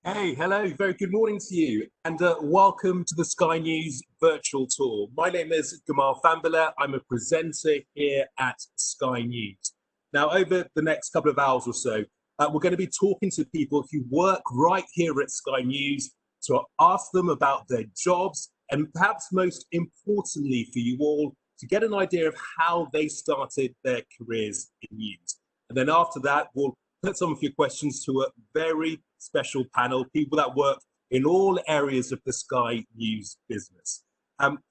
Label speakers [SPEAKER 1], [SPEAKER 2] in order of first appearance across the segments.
[SPEAKER 1] Hey, hello, very good morning to you, and welcome to the Sky News virtual tour. My name is Gamal Fambula. I'm a presenter here at Sky News. Now, over the next couple of hours or so, we're going to be talking to people who work right here at Sky News to ask them about their jobs and perhaps most importantly for you all, to get an idea of how they started their careers in news. And then after that, we'll put some of your questions to a very special panel, people that work in all areas of the Sky News business.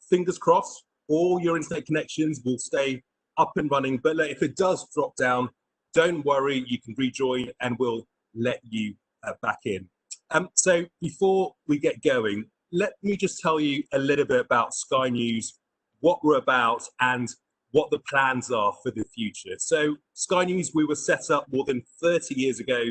[SPEAKER 1] Fingers crossed, all your internet connections will stay up and running. But if it does drop down, don't worry, you can rejoin and we'll let you back in. So before we get going, let me just tell you a little bit about Sky News, what we're about, and what the plans are for the future. So Sky News, we were set up more than 30 years ago,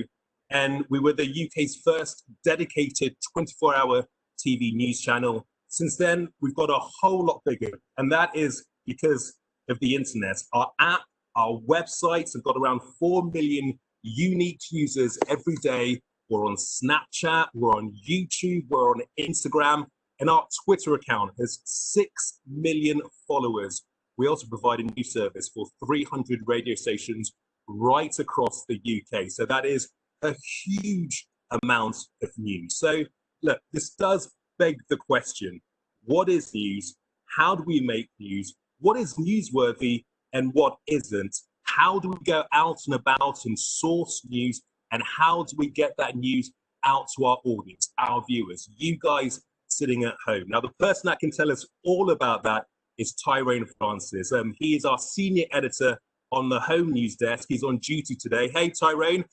[SPEAKER 1] and we were the UK's first dedicated 24-hour TV news channel. Since then, we've got a whole lot bigger, and that is because of the internet. Our app, our websites have got around 4 million unique users every day. We're on Snapchat, we're on YouTube, we're on Instagram, and our Twitter account has 6 million followers. We also provide a news service for 300 radio stations right across the UK. So that is a huge amount of news. So look, this does beg the question, what is news? How do we make news? What is newsworthy and what isn't? How do we go out and about and source news? And how do we get that news out to our audience, our viewers, you guys sitting at home? Now, the person that can tell us all about that is Tyrone Francis. He is our senior editor on the home news desk. He's on duty today. Hey, Tyrone,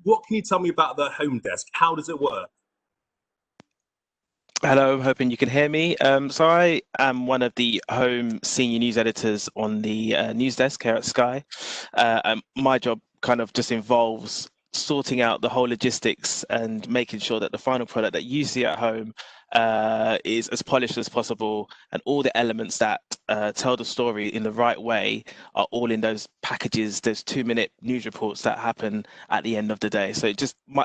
[SPEAKER 1] what can you tell me about the home desk? How does it work?
[SPEAKER 2] Hello, hoping you can hear me. So I am one of the home senior news editors on the news desk here at Sky. My job kind of just involves sorting out the whole logistics and making sure that the final product that you see at home is as polished as possible, and all the elements that tell the story in the right way are all in those packages, those 2-minute news reports that happen at the end of the day. So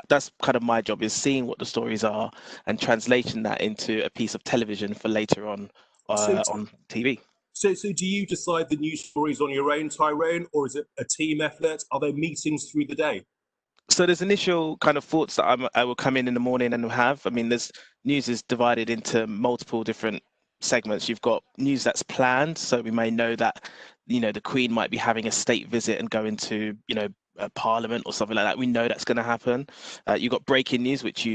[SPEAKER 2] that's kind of my job, is seeing what the stories are and translating that into a piece of television for later
[SPEAKER 1] So,
[SPEAKER 2] on TV.
[SPEAKER 1] so do you decide the news stories on your own, Tyrone, or is it a team effort? Are there meetings through the day?
[SPEAKER 2] So there's initial kind of thoughts that I will come in the morning and have. I mean, there's news is divided into multiple different segments. You've got news that's planned, so we may know that, the Queen might be having a state visit and going to, Parliament or something like that. We know that's going to happen. You've got breaking news, which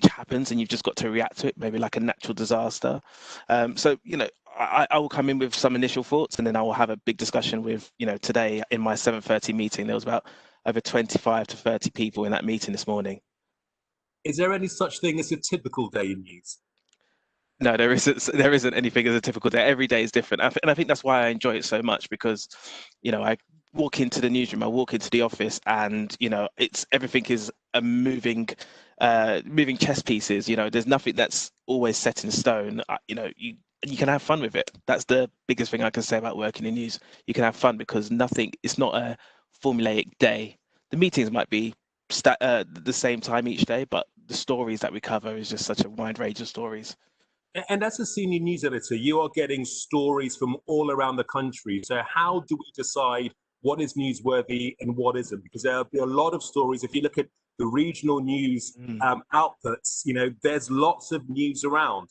[SPEAKER 2] happens, and you've just got to react to it, maybe like a natural disaster. So I will come in with some initial thoughts, and then I will have a big discussion with, today in my 7:30 meeting, there was about over 25 to 30 people in that meeting this morning.
[SPEAKER 1] Is there any such thing as a typical day in news?
[SPEAKER 2] No, there isn't anything as a typical day. Every day is different. And I think that's why I enjoy it so much, because, I walk into the newsroom, I walk into the office, and, it's everything is a moving chess pieces. There's nothing that's always set in stone. You can have fun with it. That's the biggest thing I can say about working in news. You can have fun because it's not a formulaic day. The meetings might be the same time each day, but the stories that we cover is just such a wide range of stories.
[SPEAKER 1] And as a senior news editor, you are getting stories from all around the country. So how do we decide what is newsworthy and what isn't? Because there'll be a lot of stories. If you look at the regional news outputs, there's lots of news around.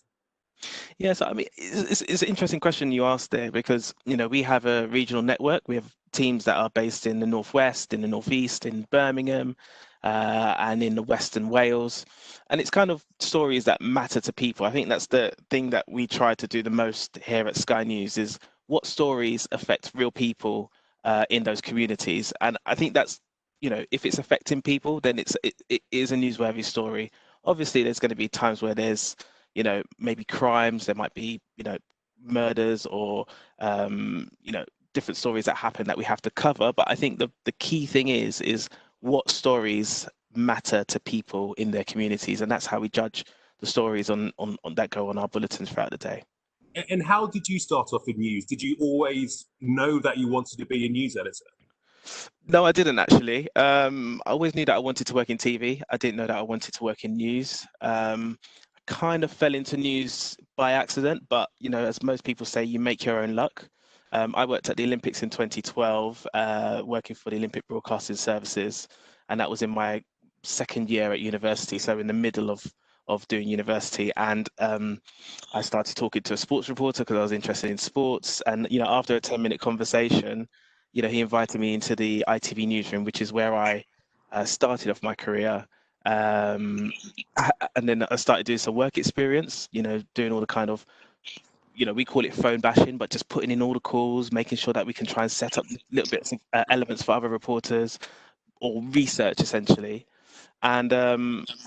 [SPEAKER 2] Yes, I mean, it's an interesting question you asked there, because, we have a regional network. We have teams that are based in the Northwest, in the Northeast, in Birmingham, and in the Western Wales. And it's kind of stories that matter to people. I think that's the thing that we try to do the most here at Sky News, is what stories affect real people in those communities. And I think that's, if it's affecting people, then it is a newsworthy story. Obviously, there's going to be times where there's, maybe crimes, there might be, murders, or, different stories that happen that we have to cover. But I think the key thing is what stories matter to people in their communities. And that's how we judge the stories on that go on our bulletins throughout the day.
[SPEAKER 1] And how did you start off in news? Did you always know that you wanted to be a news editor?
[SPEAKER 2] No, I didn't actually. I always knew that I wanted to work in TV. I didn't know that I wanted to work in news. I kind of fell into news by accident, but you know, as most people say, you make your own luck. I worked at the Olympics in 2012, working for the Olympic Broadcasting Services, and that was in my second year at university, so in the middle of doing university. And I started talking to a sports reporter because I was interested in sports. And you know, after a 10-minute conversation, you know, he invited me into the ITV newsroom, which is where I started off my career. And then I started doing some work experience, you know, doing all the kind of, you know, we call it phone bashing, but just putting in all the calls, making sure that we can try and set up little bits of elements for other reporters or research essentially. And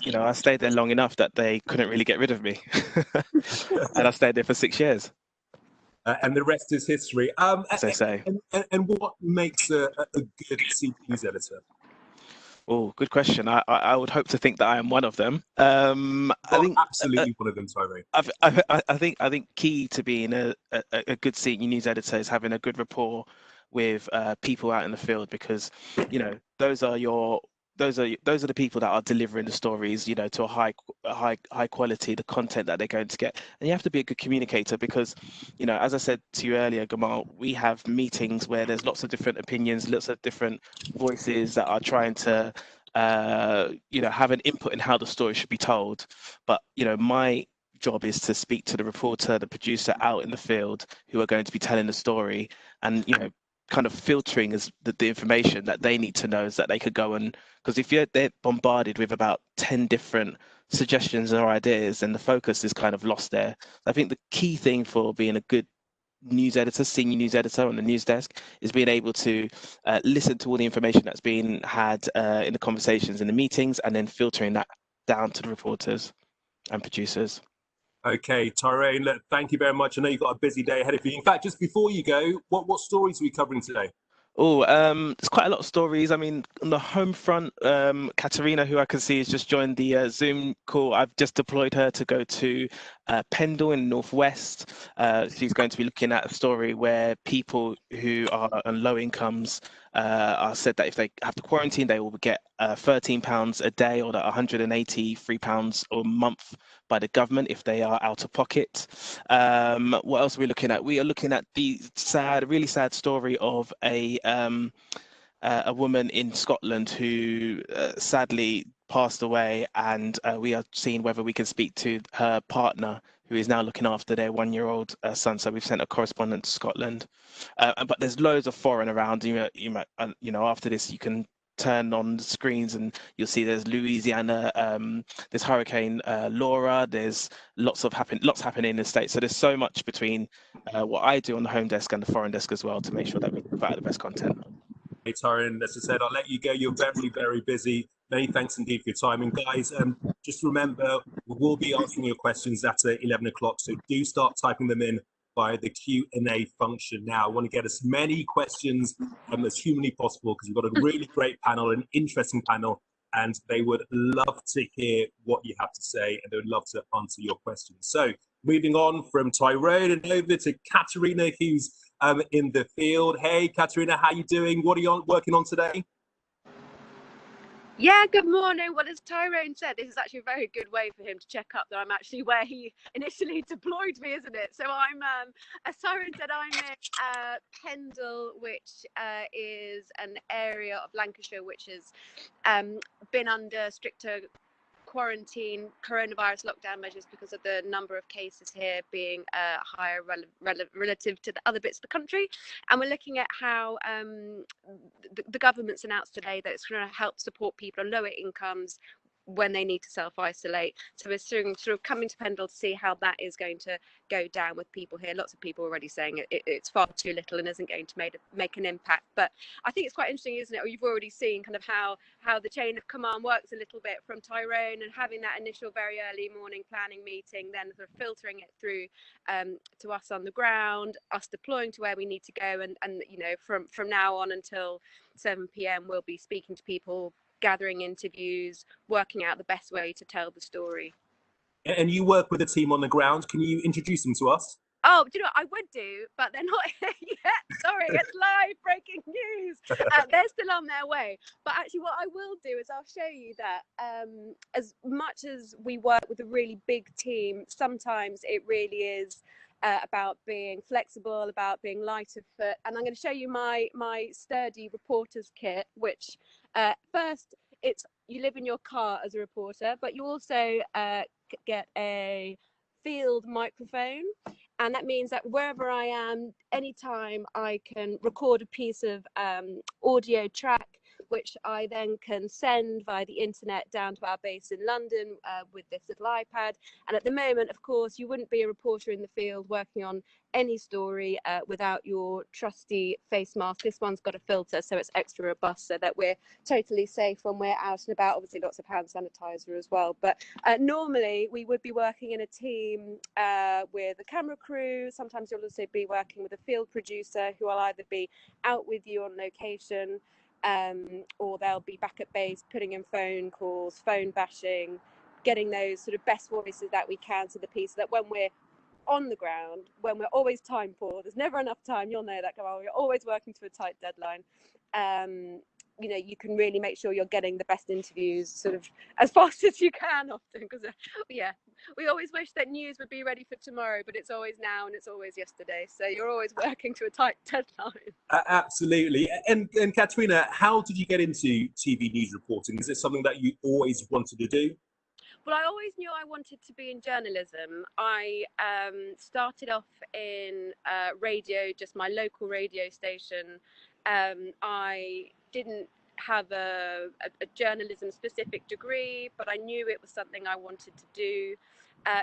[SPEAKER 2] you know, I stayed there long enough that they couldn't really get rid of me, and I stayed there for 6 years.
[SPEAKER 1] And the rest is history.
[SPEAKER 2] As they say.
[SPEAKER 1] And what makes a good senior news editor?
[SPEAKER 2] Oh, good question. I would hope to think that I am one of them. I
[SPEAKER 1] Well,
[SPEAKER 2] think
[SPEAKER 1] absolutely one of them, Tyrone.
[SPEAKER 2] I think key to being a good senior news editor is having a good rapport with people out in the field, because you know those are the people that are delivering the stories, you know, to a high quality, the content that they're going to get. And you have to be a good communicator because, you know, as I said to you earlier, Gamal, we have meetings where there's lots of different opinions, lots of different voices that are trying to you know, have an input in how the story should be told. But you know, my job is to speak to the reporter, the producer out in the field who are going to be telling the story, and you know, kind of filtering as the information that they need to know, is that they could go and, because if they're bombarded with about 10 different suggestions or ideas, then the focus is kind of lost there. I think the key thing for being a good news editor, senior news editor on the news desk, is being able to listen to all the information that's being had in the conversations in the meetings, and then filtering that down to the reporters and producers.
[SPEAKER 1] Okay, Tyrone, look, thank you very much. I know you've got a busy day ahead of you. In fact, just before you go, what stories are we covering today?
[SPEAKER 2] Oh, there's quite a lot of stories. I mean, on the home front, Katerina, who I can see has just joined the Zoom call. I've just deployed her to go to Pendle in Northwest. She's going to be looking at a story where people who are on low incomes are said that if they have to quarantine, they will get £13 a day, or £183 a month by the government if they are out of pocket. What else are we looking at? We are looking at the really sad story of a woman in Scotland who sadly passed away, and we are seeing whether we can speak to her partner, who is now looking after their 1-year-old son. So we've sent a correspondent to Scotland. But there's loads of foreign around. You know, after this, you can turn on the screens and you'll see there's Louisiana, there's Hurricane Laura, there's lots happening in the States. So there's so much between what I do on the home desk and the foreign desk as well, to make sure that we provide the best content.
[SPEAKER 1] Hey, Tyrone, as I said, I'll let you go. You're very, very busy. Many thanks indeed for your time. And guys, just remember, we will be answering your questions at 11 o'clock. So do start typing them in via the Q&A function now. I want to get as many questions as humanly possible, because we've got a really great panel, an interesting panel, and they would love to hear what you have to say, and they would love to answer your questions. So moving on from Tyrone and over to Katerina, who's in the field. Hey, Katerina, how you doing? What are you working on today?
[SPEAKER 3] Yeah, good morning. Well, as Tyrone said, this is actually a very good way for him to check up that I'm actually where he initially deployed me, isn't it? So I'm, as Tyrone said, I'm in Pendle, which is an area of Lancashire which has been under stricter quarantine, coronavirus lockdown measures, because of the number of cases here being higher relative to the other bits of the country. And we're looking at how the government's announced today that it's going to help support people on lower incomes when they need to self-isolate. So we're sort of coming to Pendle to see how that is going to go down with people here. Lots of people already saying it's far too little and isn't going to make an impact. But I think it's quite interesting, isn't it? Or you've already seen kind of how the chain of command works a little bit from Tyrone, and having that initial very early morning planning meeting, then sort of filtering it through to us on the ground, us deploying to where we need to go, and you know, from now on until 7 p.m. we'll be speaking to people, gathering interviews, working out the best way to tell the story.
[SPEAKER 1] And you work with a team on the ground. Can you introduce them to us?
[SPEAKER 3] Oh, do you know what? I would do, but they're not yet. Sorry, it's live breaking news. They're still on their way. But actually, what I will do is I'll show you that as much as we work with a really big team, sometimes it really is about being flexible, about being light of foot. And I'm going to show you my sturdy reporter's kit, which first, it's you live in your car as a reporter, but you also get a field microphone, and that means that wherever I am, anytime, I can record a piece of audio track, which I then can send via the internet down to our base in London with this little iPad. And at the moment, of course, you wouldn't be a reporter in the field working on any story without your trusty face mask. This one's got a filter, so it's extra robust, so that we're totally safe when we're out and about. Obviously, lots of hand sanitizer as well. But normally, we would be working in a team with a camera crew. Sometimes you'll also be working with a field producer who will either be out with you on location, or they'll be back at base putting in phone calls, phone bashing, getting those sort of best voices that we can to the piece, so that when we're on the ground, when we're always time poor, there's never enough time, you'll know that, Gamal, you're always working to a tight deadline. You know, you can really make sure you're getting the best interviews sort of as fast as you can often, because yeah, we always wish that news would be ready for tomorrow, but it's always now and it's always yesterday, so you're always working to a tight deadline.
[SPEAKER 1] Absolutely. And Katrina, how did you get into TV news reporting? Is it something that you always wanted to do?
[SPEAKER 3] Well, I always knew I wanted to be in journalism. I started off in radio, just my local radio station. I didn't have a journalism specific degree, but I knew it was something I wanted to do.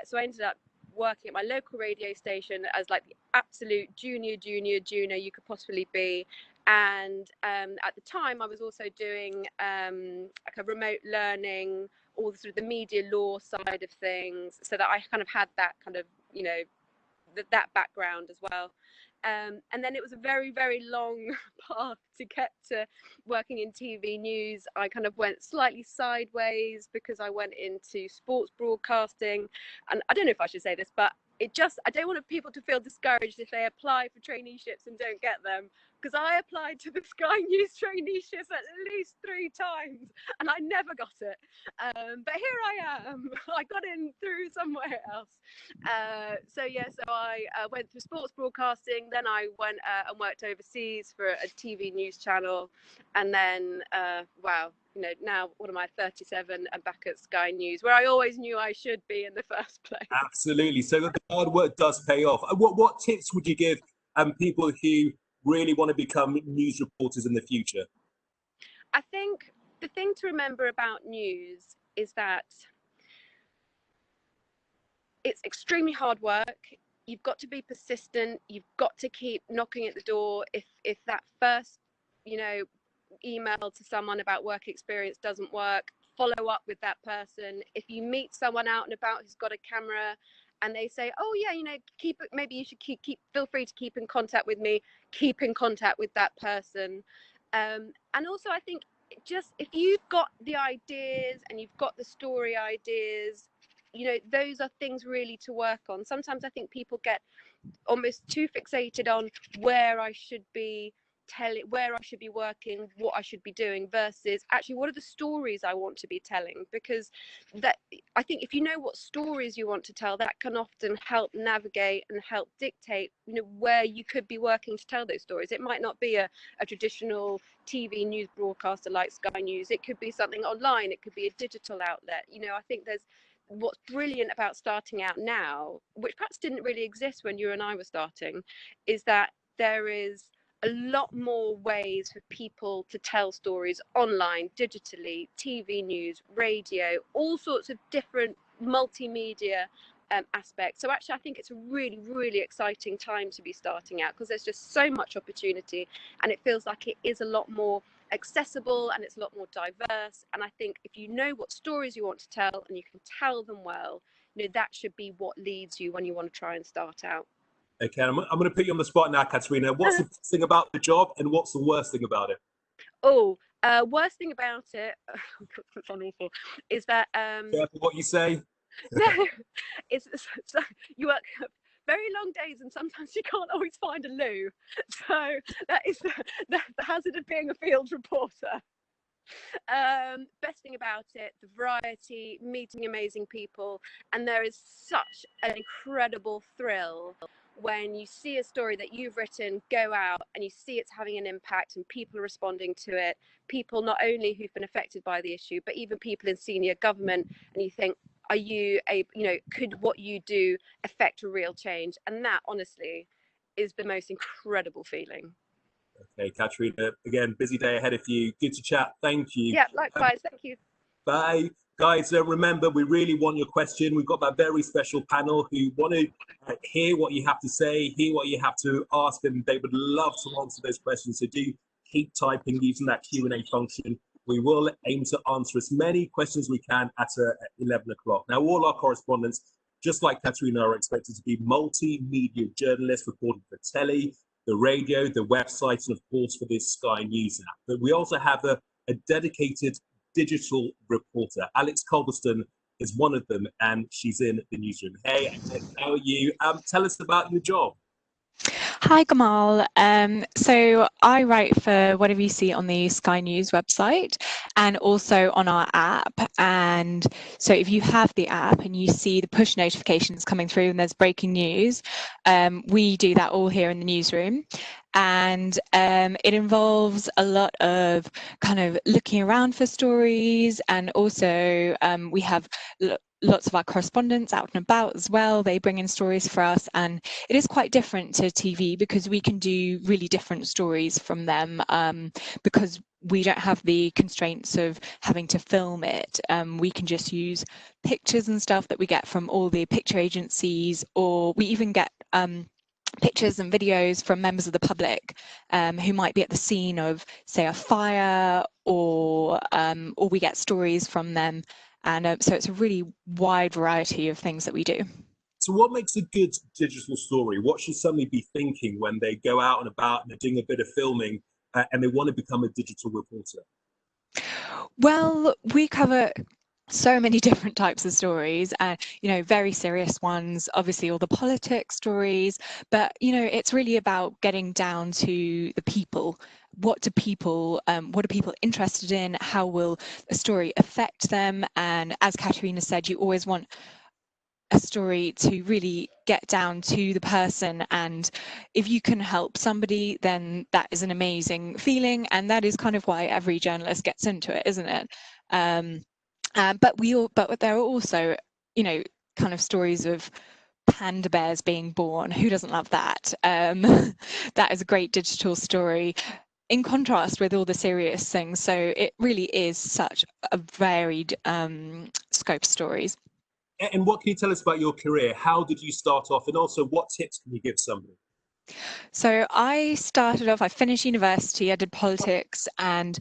[SPEAKER 3] So I ended up working at my local radio station as like the absolute junior you could possibly be. And at the time, I was also doing like a remote learning, all the sort of the media law side of things, so that I kind of had that kind of, you know, that background as well. And then it was a very, very long path to get to working in TV news. I kind of went slightly sideways because I went into sports broadcasting. And I don't know if I should say this, but I don't want people to feel discouraged if they apply for traineeships and don't get them, because I applied to the Sky News traineeships at least 3 times and I never got it. But here I am. I got in through somewhere else. So I went through sports broadcasting, then I went and worked overseas for a TV news channel, and then wow, you know, now what am I, 37, and back at Sky News, where I always knew I should be in the first place.
[SPEAKER 1] Absolutely. So the hard work does pay off. What tips would you give people who really want to become news reporters in the future?
[SPEAKER 3] I think the thing to remember about news is that it's extremely hard work. You've got to be persistent. You've got to keep knocking at the door. If that first, you know, email to someone about work experience doesn't work, follow up with that person. If you meet someone out and about who's got a camera and they say, oh yeah, you know, maybe you should feel free to keep in contact with me, keep in contact with that person. And also, I think just if you've got the ideas and you've got the story ideas, you know, those are things really to work on. Sometimes I think people get almost too fixated on where I should be working, what I should be doing, versus actually what are the stories I want to be telling. Because that, I think if you know what stories you want to tell, that can often help navigate and help dictate, you know, where you could be working to tell those stories. It might not be a traditional TV news broadcaster like Sky News. It could be something online. It could be a digital outlet. You know, I think what's brilliant about starting out now, which perhaps didn't really exist when you and I were starting, is that there is a lot more ways for people to tell stories online, digitally, TV news, radio, all sorts of different multimedia aspects. So actually, I think it's a really, really exciting time to be starting out, because there's just so much opportunity, and it feels like it is a lot more accessible and it's a lot more diverse. And I think if you know what stories you want to tell and you can tell them well, you know, that should be what leads you when you want to try and start out.
[SPEAKER 1] Okay, I'm going to put you on the spot now, Katrina. What's the best thing about the job and what's the worst thing about it?
[SPEAKER 3] Oh, worst thing about it, it's awful, is that
[SPEAKER 1] Careful what you say.
[SPEAKER 3] no, it's so you work very long days, and sometimes you can't always find a loo. So that is the hazard of being a field reporter. Best thing about it, the variety, meeting amazing people, and there is such an incredible thrill when you see a story that you've written go out and you see it's having an impact and people are responding to it, people not only who've been affected by the issue but even people in senior government, and you think, are you a, you know, could what you do affect a real change? And that honestly is the most incredible feeling.
[SPEAKER 1] Okay, Katrina, again, busy day ahead of you. Good to chat. Thank you.
[SPEAKER 3] Yeah, likewise. Thank you.
[SPEAKER 1] Bye. Guys, remember, we really want your question. We've got that very special panel who want to hear what you have to say, hear what you have to ask, and they would love to answer those questions. So do keep typing using that Q&A function. We will aim to answer as many questions as we can at 11 o'clock. Now, all our correspondents, just like Katrina, are expected to be multimedia journalists reporting for telly, the radio, the website, and of course for this Sky News app. But we also have a dedicated digital reporter. Alex Culverston is one of them, and she's in the newsroom. Hey, how are you? Tell us about your job.
[SPEAKER 4] Hi, Gamal. So I write for whatever you see on the Sky News website and also on our app. And so if you have the app and you see the push notifications coming through and there's breaking news, we do that all here in the newsroom. And it involves a lot of kind of looking around for stories, and also we have lots of our correspondents out and about as well. They bring in stories for us, and it is quite different to TV because we can do really different stories from them because we don't have the constraints of having to film it. We can just use pictures and stuff that we get from all the picture agencies, or we even get pictures and videos from members of the public who might be at the scene of, say, a fire, or we get stories from them. And so it's a really wide variety of things that we do.
[SPEAKER 1] So what makes a good digital story? What should somebody be thinking when they go out and about and they're doing a bit of filming and they want to become a digital reporter?
[SPEAKER 4] Well, we cover so many different types of stories, and you know, very serious ones, obviously all the politics stories, but you know, it's really about getting down to the people. What are people interested in? How will a story affect them? And as Katerina said, you always want a story to really get down to the person, and if you can help somebody, then that is an amazing feeling, and that is kind of why every journalist gets into it, isn't it? But there are also, you know, kind of stories of panda bears being born. Who doesn't love that? That is a great digital story, in contrast with all the serious things. So it really is such a varied scope of stories.
[SPEAKER 1] And what can you tell us about your career? How did you start off? And also, what tips can you give somebody?
[SPEAKER 4] So I started off, I finished university, I did politics, and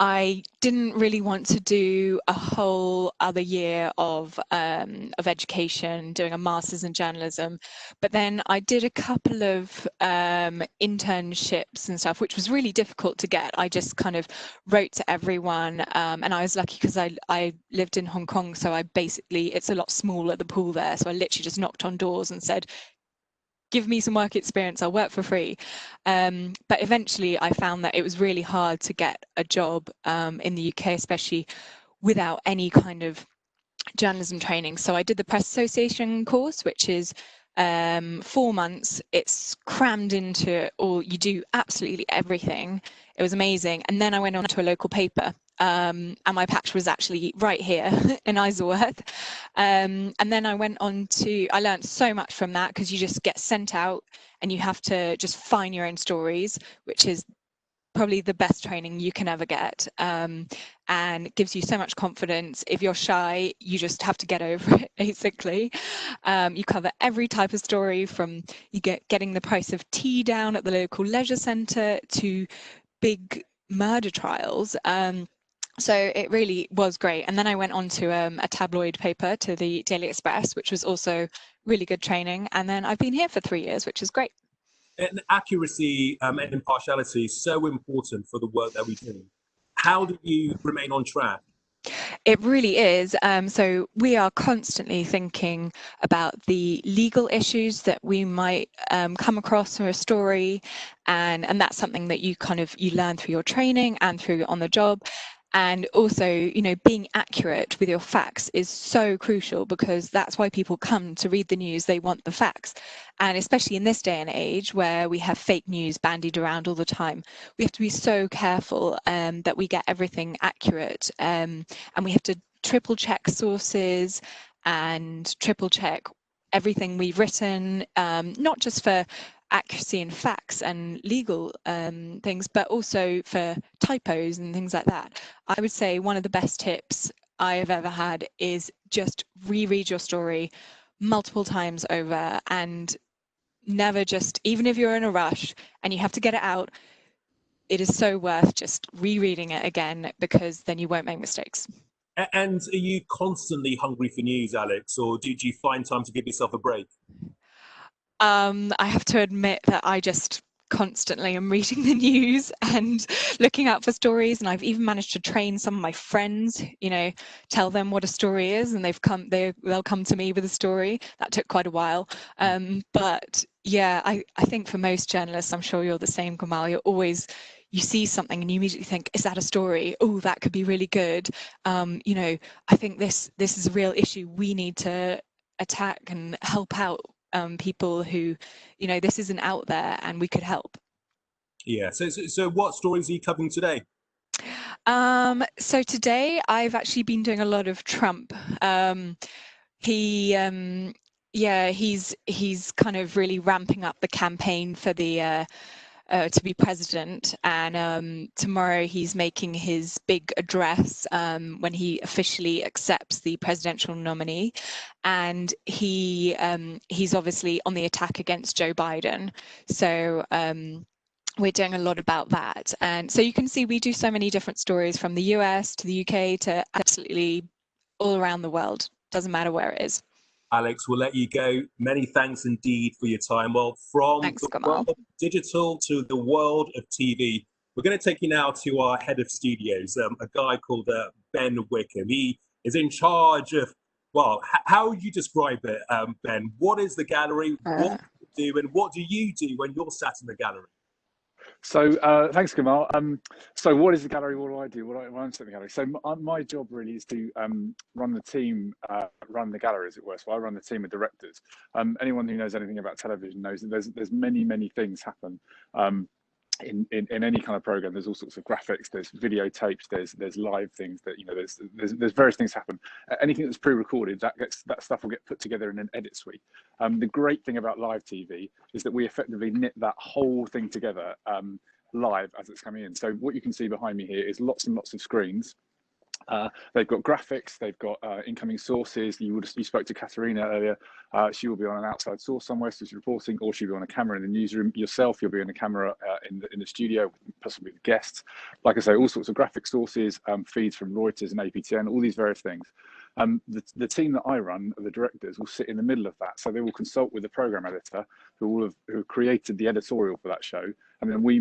[SPEAKER 4] I didn't really want to do a whole other year of education, doing a master's in journalism. But then I did a couple of internships and stuff, which was really difficult to get. I just kind of wrote to everyone, and I was lucky because I lived in Hong Kong, so I basically, it's a lot smaller, the pool there, so I literally just knocked on doors and said, give me some work experience, I'll work for free. But eventually I found that it was really hard to get a job in the UK, especially without any kind of journalism training. So I did the Press Association course, which is 4 months. It's crammed into all, you do absolutely everything. It was amazing. And then I went on to a local paper. And my patch was actually right here in Isleworth. And then I went on to, I learned so much from that, because you just get sent out and you have to just find your own stories, which is probably the best training you can ever get, and it gives you so much confidence. If you're shy, you just have to get over it, basically. You cover every type of story, from getting the price of tea down at the local leisure centre to big murder trials. So it really was great. And then I went on to a tabloid paper, to the Daily Express, which was also really good training. And then I've been here for 3 years, which is great.
[SPEAKER 1] And accuracy and impartiality is so important for the work that we do. How do you remain on track?
[SPEAKER 4] It really is. So we are constantly thinking about the legal issues that we might come across through a story, and that's something that you learn through your training and through on the job. And also, being accurate with your facts is so crucial, because that's why people come to read the news. They want the facts. And especially in this day and age where we have fake news bandied around all the time, we have to be so careful that we get everything accurate. And we have to triple check sources and triple check everything we've written, not just for accuracy and facts and legal things, but also for typos and things like that. I would say one of the best tips I have ever had is just reread your story multiple times over, and never just, even if you're in a rush and you have to get it out, it is so worth just rereading it again, because then you won't make mistakes.
[SPEAKER 1] And are you constantly hungry for news, Alex, or did you find time to give yourself a break?
[SPEAKER 4] I have to admit that I just constantly am reading the news and looking out for stories, and I've even managed to train some of my friends, tell them what a story is, and they'll come to me with a story. That took quite a while, but yeah, I think for most journalists, I'm sure you're the same, Gamal, you see something and you immediately think, is that a story? Oh, that could be really good. I think this is a real issue. We need to attack and help out people who, this isn't out there and we could help.
[SPEAKER 1] Yeah. So what stories are you covering today?
[SPEAKER 4] So today I've actually been doing a lot of Trump. He's kind of really ramping up the campaign for the to be president, and tomorrow he's making his big address when he officially accepts the presidential nominee, and he's obviously on the attack against Joe Biden. So we're doing a lot about that, and so you can see we do so many different stories, from the US to the UK to absolutely all around the world. Doesn't matter where it is.
[SPEAKER 1] Alex, we'll let you go. Many thanks indeed for your time. Well, from
[SPEAKER 4] Thanks,
[SPEAKER 1] the
[SPEAKER 4] Gamal.
[SPEAKER 1] world of digital to the world of TV, we're going to take you now to our head of studios, a guy called Ben Wickham. He is in charge of, well, how would you describe it, Ben? What is the gallery? What do you do, and what do you do when you're sat in the gallery?
[SPEAKER 5] So thanks, Gamal. So what is the gallery? What do I do? What I'm sitting in the gallery. So my job really is to run the team, run the gallery, as it were. So I run the team of directors. Anyone who knows anything about television knows that there's many things happen. In any kind of program. There's all sorts of graphics, there's videotapes, there's live things that, there's various things happen. Anything that's pre-recorded, that stuff will get put together in an edit suite. The great thing about live TV is that we effectively knit that whole thing together live as it's coming in. So what you can see behind me here is lots and lots of screens. They've got graphics, they've got incoming sources. You spoke to Katerina earlier. She will be on an outside source somewhere, so she's reporting, or she'll be on a camera in the newsroom. Yourself, you'll be on a camera in the studio, possibly with guests. Like I say, all sorts of graphic sources, feeds from Reuters and APTN, all these various things. The team that I run, the directors, will sit in the middle of that. So they will consult with the program editor who created the editorial for that show. And then we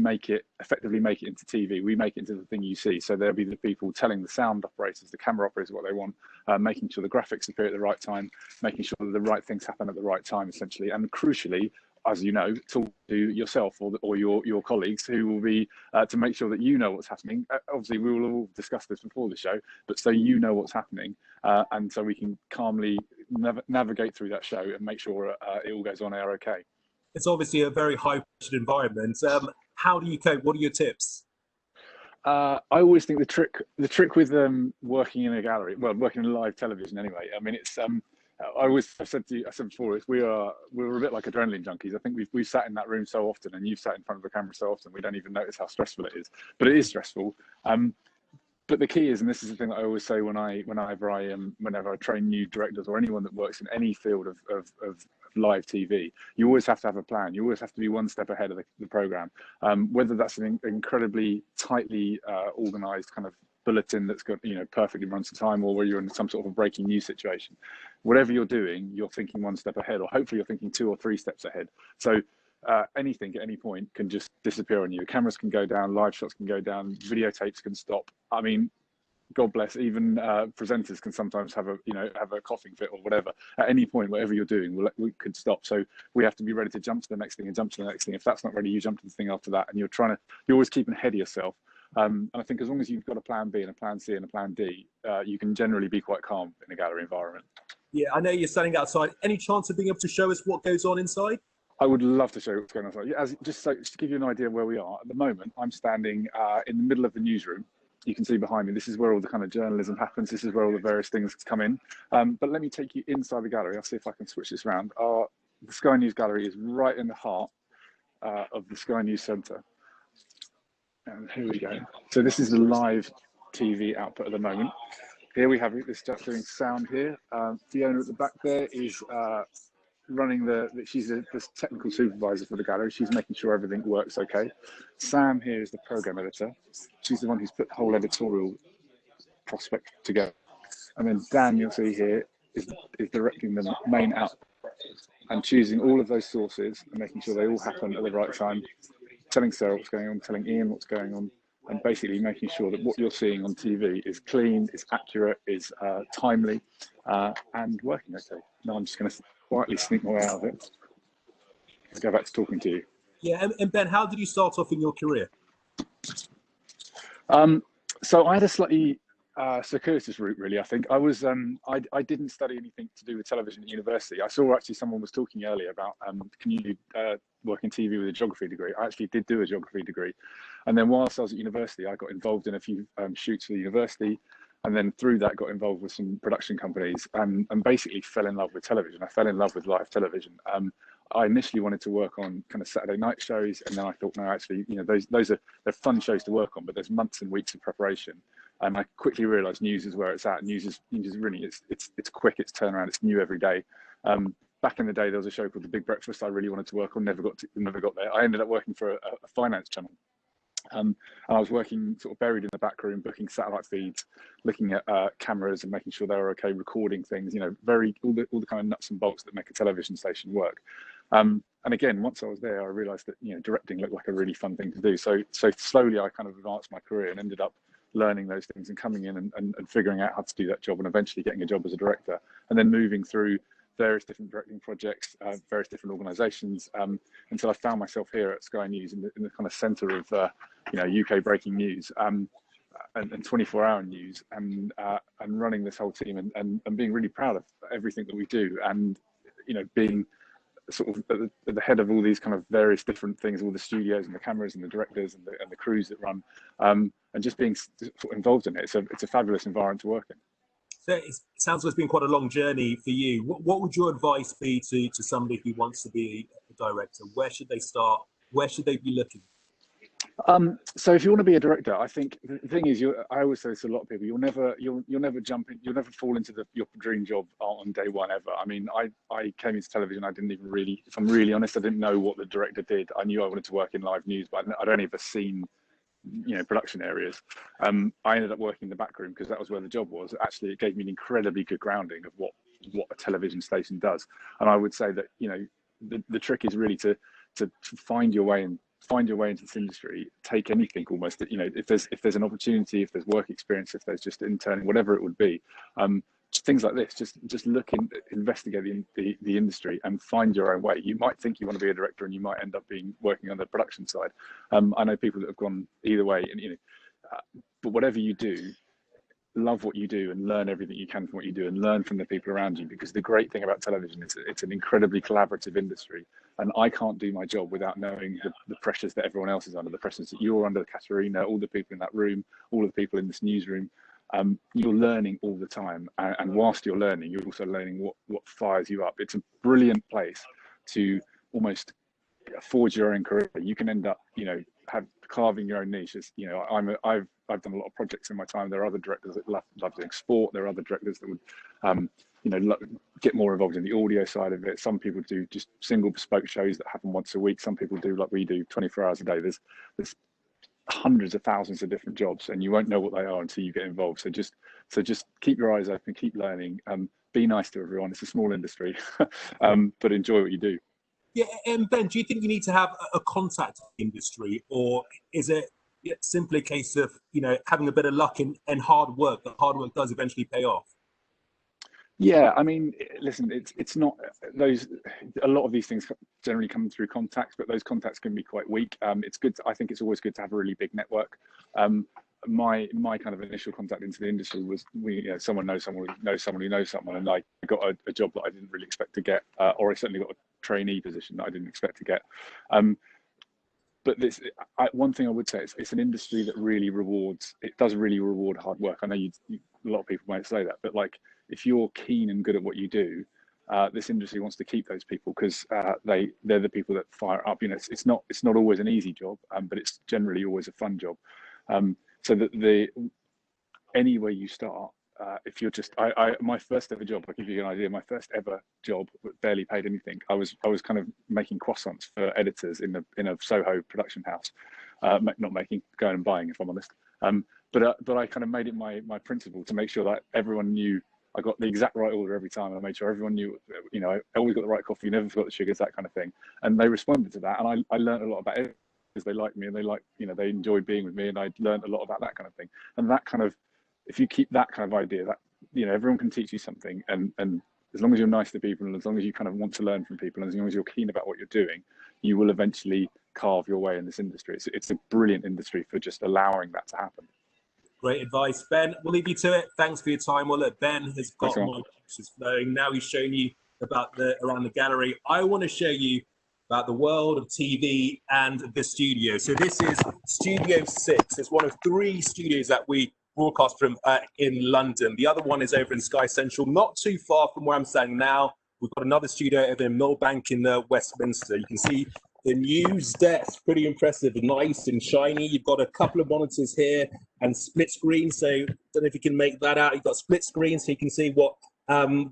[SPEAKER 5] effectively make it into TV. We make it into the thing you see. So there'll be the people telling the sound operators, the camera operators what they want, making sure the graphics appear at the right time, making sure that the right things happen at the right time, essentially. And crucially, as you know, talk to yourself or your colleagues who will be to make sure that you know what's happening. Obviously, we will all discuss this before the show, but so you know what's happening, and so we can calmly navigate through that show and make sure it all goes on air okay.
[SPEAKER 1] It's obviously a very high-pressured environment. How do you cope? What are your tips?
[SPEAKER 5] I always think the trick with working in a gallery, well, working in live television anyway. I mean, it's I've said before, we're a bit like adrenaline junkies. I think we've sat in that room so often, and you've sat in front of a camera so often, we don't even notice how stressful it is. But it is stressful. But the key is, and this is the thing that I always say whenever I train new directors or anyone that works in any field of live TV, you always have to have a plan. You always have to be one step ahead of the program. Whether that's an incredibly tightly organized kind of bulletin that's got perfectly runs to time, or where you're in some sort of a breaking news situation. Whatever you're doing, you're thinking one step ahead, or hopefully you're thinking 2 or 3 steps ahead. So anything at any point can just disappear on you. Cameras can go down, live shots can go down, videotapes can stop. I mean, God bless, even presenters can sometimes have a coughing fit or whatever. At any point, whatever you're doing, we could stop. So we have to be ready to jump to the next thing and jump to the next thing. If that's not ready, you jump to the thing after that, and you're always keeping ahead of yourself. And I think as long as you've got a plan B and a plan C and a plan D, you can generally be quite calm in a gallery environment.
[SPEAKER 1] Yeah, I know you're standing outside. Any chance of being able to show us what goes on inside?
[SPEAKER 5] I would love to show you what's going on. Just to give you an idea of where we are, at the moment, I'm standing in the middle of the newsroom. You can see behind me, this is where all the kind of journalism happens. This is where all the various things come in. But let me take you inside the gallery. I'll see if I can switch this around. The Sky News Gallery is right in the heart of the Sky News Centre. And here we go. So this is the live TV output at the moment. Here we have this just doing sound here. Fiona at the back there is running she's the technical supervisor for the gallery. She's making sure everything works okay. Sam here is the program editor. She's the one who's put the whole editorial prospect together. And then Dan, you'll see here, is directing the main output and choosing all of those sources and making sure they all happen at the right time, telling Sarah what's going on, telling Ian what's going on, and basically making sure that what you're seeing on TV is clean, is accurate, is timely, and working okay. Now I'm just going to quietly sneak my way out of it. I'll go back to talking to you.
[SPEAKER 1] Yeah, and Ben, how did you start off in your career?
[SPEAKER 5] So I had a slightly circuitous route, really. I think I was I didn't study anything to do with television at university. I saw actually someone was talking earlier about can you work in TV with a geography degree. I actually did do a geography degree, and then whilst I was at university, I got involved in a few shoots for the university, and then through that got involved with some production companies, and basically fell in love with television. I fell in love with live television. I initially wanted to work on kind of Saturday night shows, and then I thought, no, actually, they're fun shows to work on, but there's months and weeks of preparation. And I quickly realised news is where it's at. News is really it's quick, it's turnaround, it's new every day. Back in the day, there was a show called The Big Breakfast I really wanted to work on, never got there. I ended up working for a finance channel. And I was working sort of buried in the back room, booking satellite feeds, looking at cameras and making sure they were okay, recording things, all the kind of nuts and bolts that make a television station work. And again, once I was there, I realised that directing looked like a really fun thing to do. So slowly, I kind of advanced my career and ended up learning those things and coming in and figuring out how to do that job, and eventually getting a job as a director, and then moving through various different directing projects, various different organisations, until I found myself here at Sky News in the kind of centre of UK breaking news and 24-hour news, and running this whole team and being really proud of everything that we do, and being sort of at the head of all these kind of various different things, all the studios and the cameras and the directors and the crews that run, and just being sort of involved in it. It's a fabulous environment to work in.
[SPEAKER 1] So it sounds like it's been quite a long journey for you. What would your advice be to somebody who wants to be a director? Where should they start? Where should they be looking?
[SPEAKER 5] So if you want to be a director, I think the thing is, I always say this to a lot of people, you'll never jump in, you'll never fall into your dream job on day one ever. I mean, I came into television, I didn't even really, if I'm really honest, I didn't know what the director did. I knew I wanted to work in live news, but I'd only ever seen production areas. I ended up working in the back room because that was where the job was. Actually, it gave me an incredibly good grounding of what a television station does. And I would say that the trick is really to find your way into this industry. Take anything almost, if there's an opportunity, if there's work experience, if there's just interning, whatever it would be, things like this, just look and investigate the industry and find your own way. You might think you want to be a director and you might end up working on the production side. I know people that have gone either way, and but whatever you do, love what you do and learn everything you can from what you do, and learn from the people around you, because the great thing about television is it's an incredibly collaborative industry, and I can't do my job without knowing the pressures that everyone else is under, the pressures that you're under, Katerina, all the people in that room, all of the people in this newsroom. You're learning all the time, and whilst you're learning, you're also learning what fires you up. It's a brilliant place to almost forge your own career. You can end up carving your own niches. I've done a lot of projects in my time. There are other directors that love doing sport. There are other directors that would get more involved in the audio side of it. Some people do just single bespoke shows that happen once a week. Some people do like we do, 24 hours a day. There's hundreds of thousands of different jobs, and you won't know what they are until you get involved. So just keep your eyes open, keep learning, be nice to everyone. It's a small industry, but enjoy what you do. Yeah,
[SPEAKER 1] and Ben, do you think you need to have a contact industry, or is it it's simply a case of, having a bit of luck and hard work. The hard work does eventually pay off.
[SPEAKER 5] Yeah, I mean, listen, it's not those. A lot of these things generally come through contacts, but those contacts can be quite weak. It's good. I think it's always good to have a really big network. My kind of initial contact into the industry was someone knows someone who knows someone who knows someone, and I got a job that I didn't really expect to get, or I certainly got a trainee position that I didn't expect to get. But one thing I would say is it's an industry that really rewards. It does really reward hard work. I know a lot of people might say that, but like, if you're keen and good at what you do, this industry wants to keep those people because they're the people that fire up. It's not always an easy job, but it's generally always a fun job. So that anywhere you start, if you're just my first ever job, I'll give you an idea. My first ever job barely paid anything. I was kind of making croissants for editors in a Soho production house, not making, going and buying, if I'm honest. But I kind of made it my principle to make sure that everyone knew I got the exact right order every time, and I made sure everyone knew, I always got the right coffee, never forgot the sugars, that kind of thing. And they responded to that, and I learned a lot about it because they liked me and they enjoyed being with me, and I learned a lot about that kind of thing. And that kind of, if you keep that kind of idea that, everyone can teach you something, and as long as you're nice to people, and as long as you kind of want to learn from people, and as long as you're keen about what you're doing, you will eventually carve your way in this industry. It's a brilliant industry for just allowing that to happen.
[SPEAKER 1] Great advice, Ben. We'll leave you to it. Thanks for your time. Well, look, Ben has got my juices flowing. Now he's shown you about around the gallery. I want to show you about the world of TV and the studio. So this is Studio 6. It's one of 3 studios that we broadcast from in London. The other one is over in Sky Central, not too far from where I'm standing now. We've got another studio over in Millbank in Westminster. You can see the news desk, pretty impressive, nice and shiny. You've got a couple of monitors here and split screen. So I don't know if you can make that out. You've got split screen so you can see what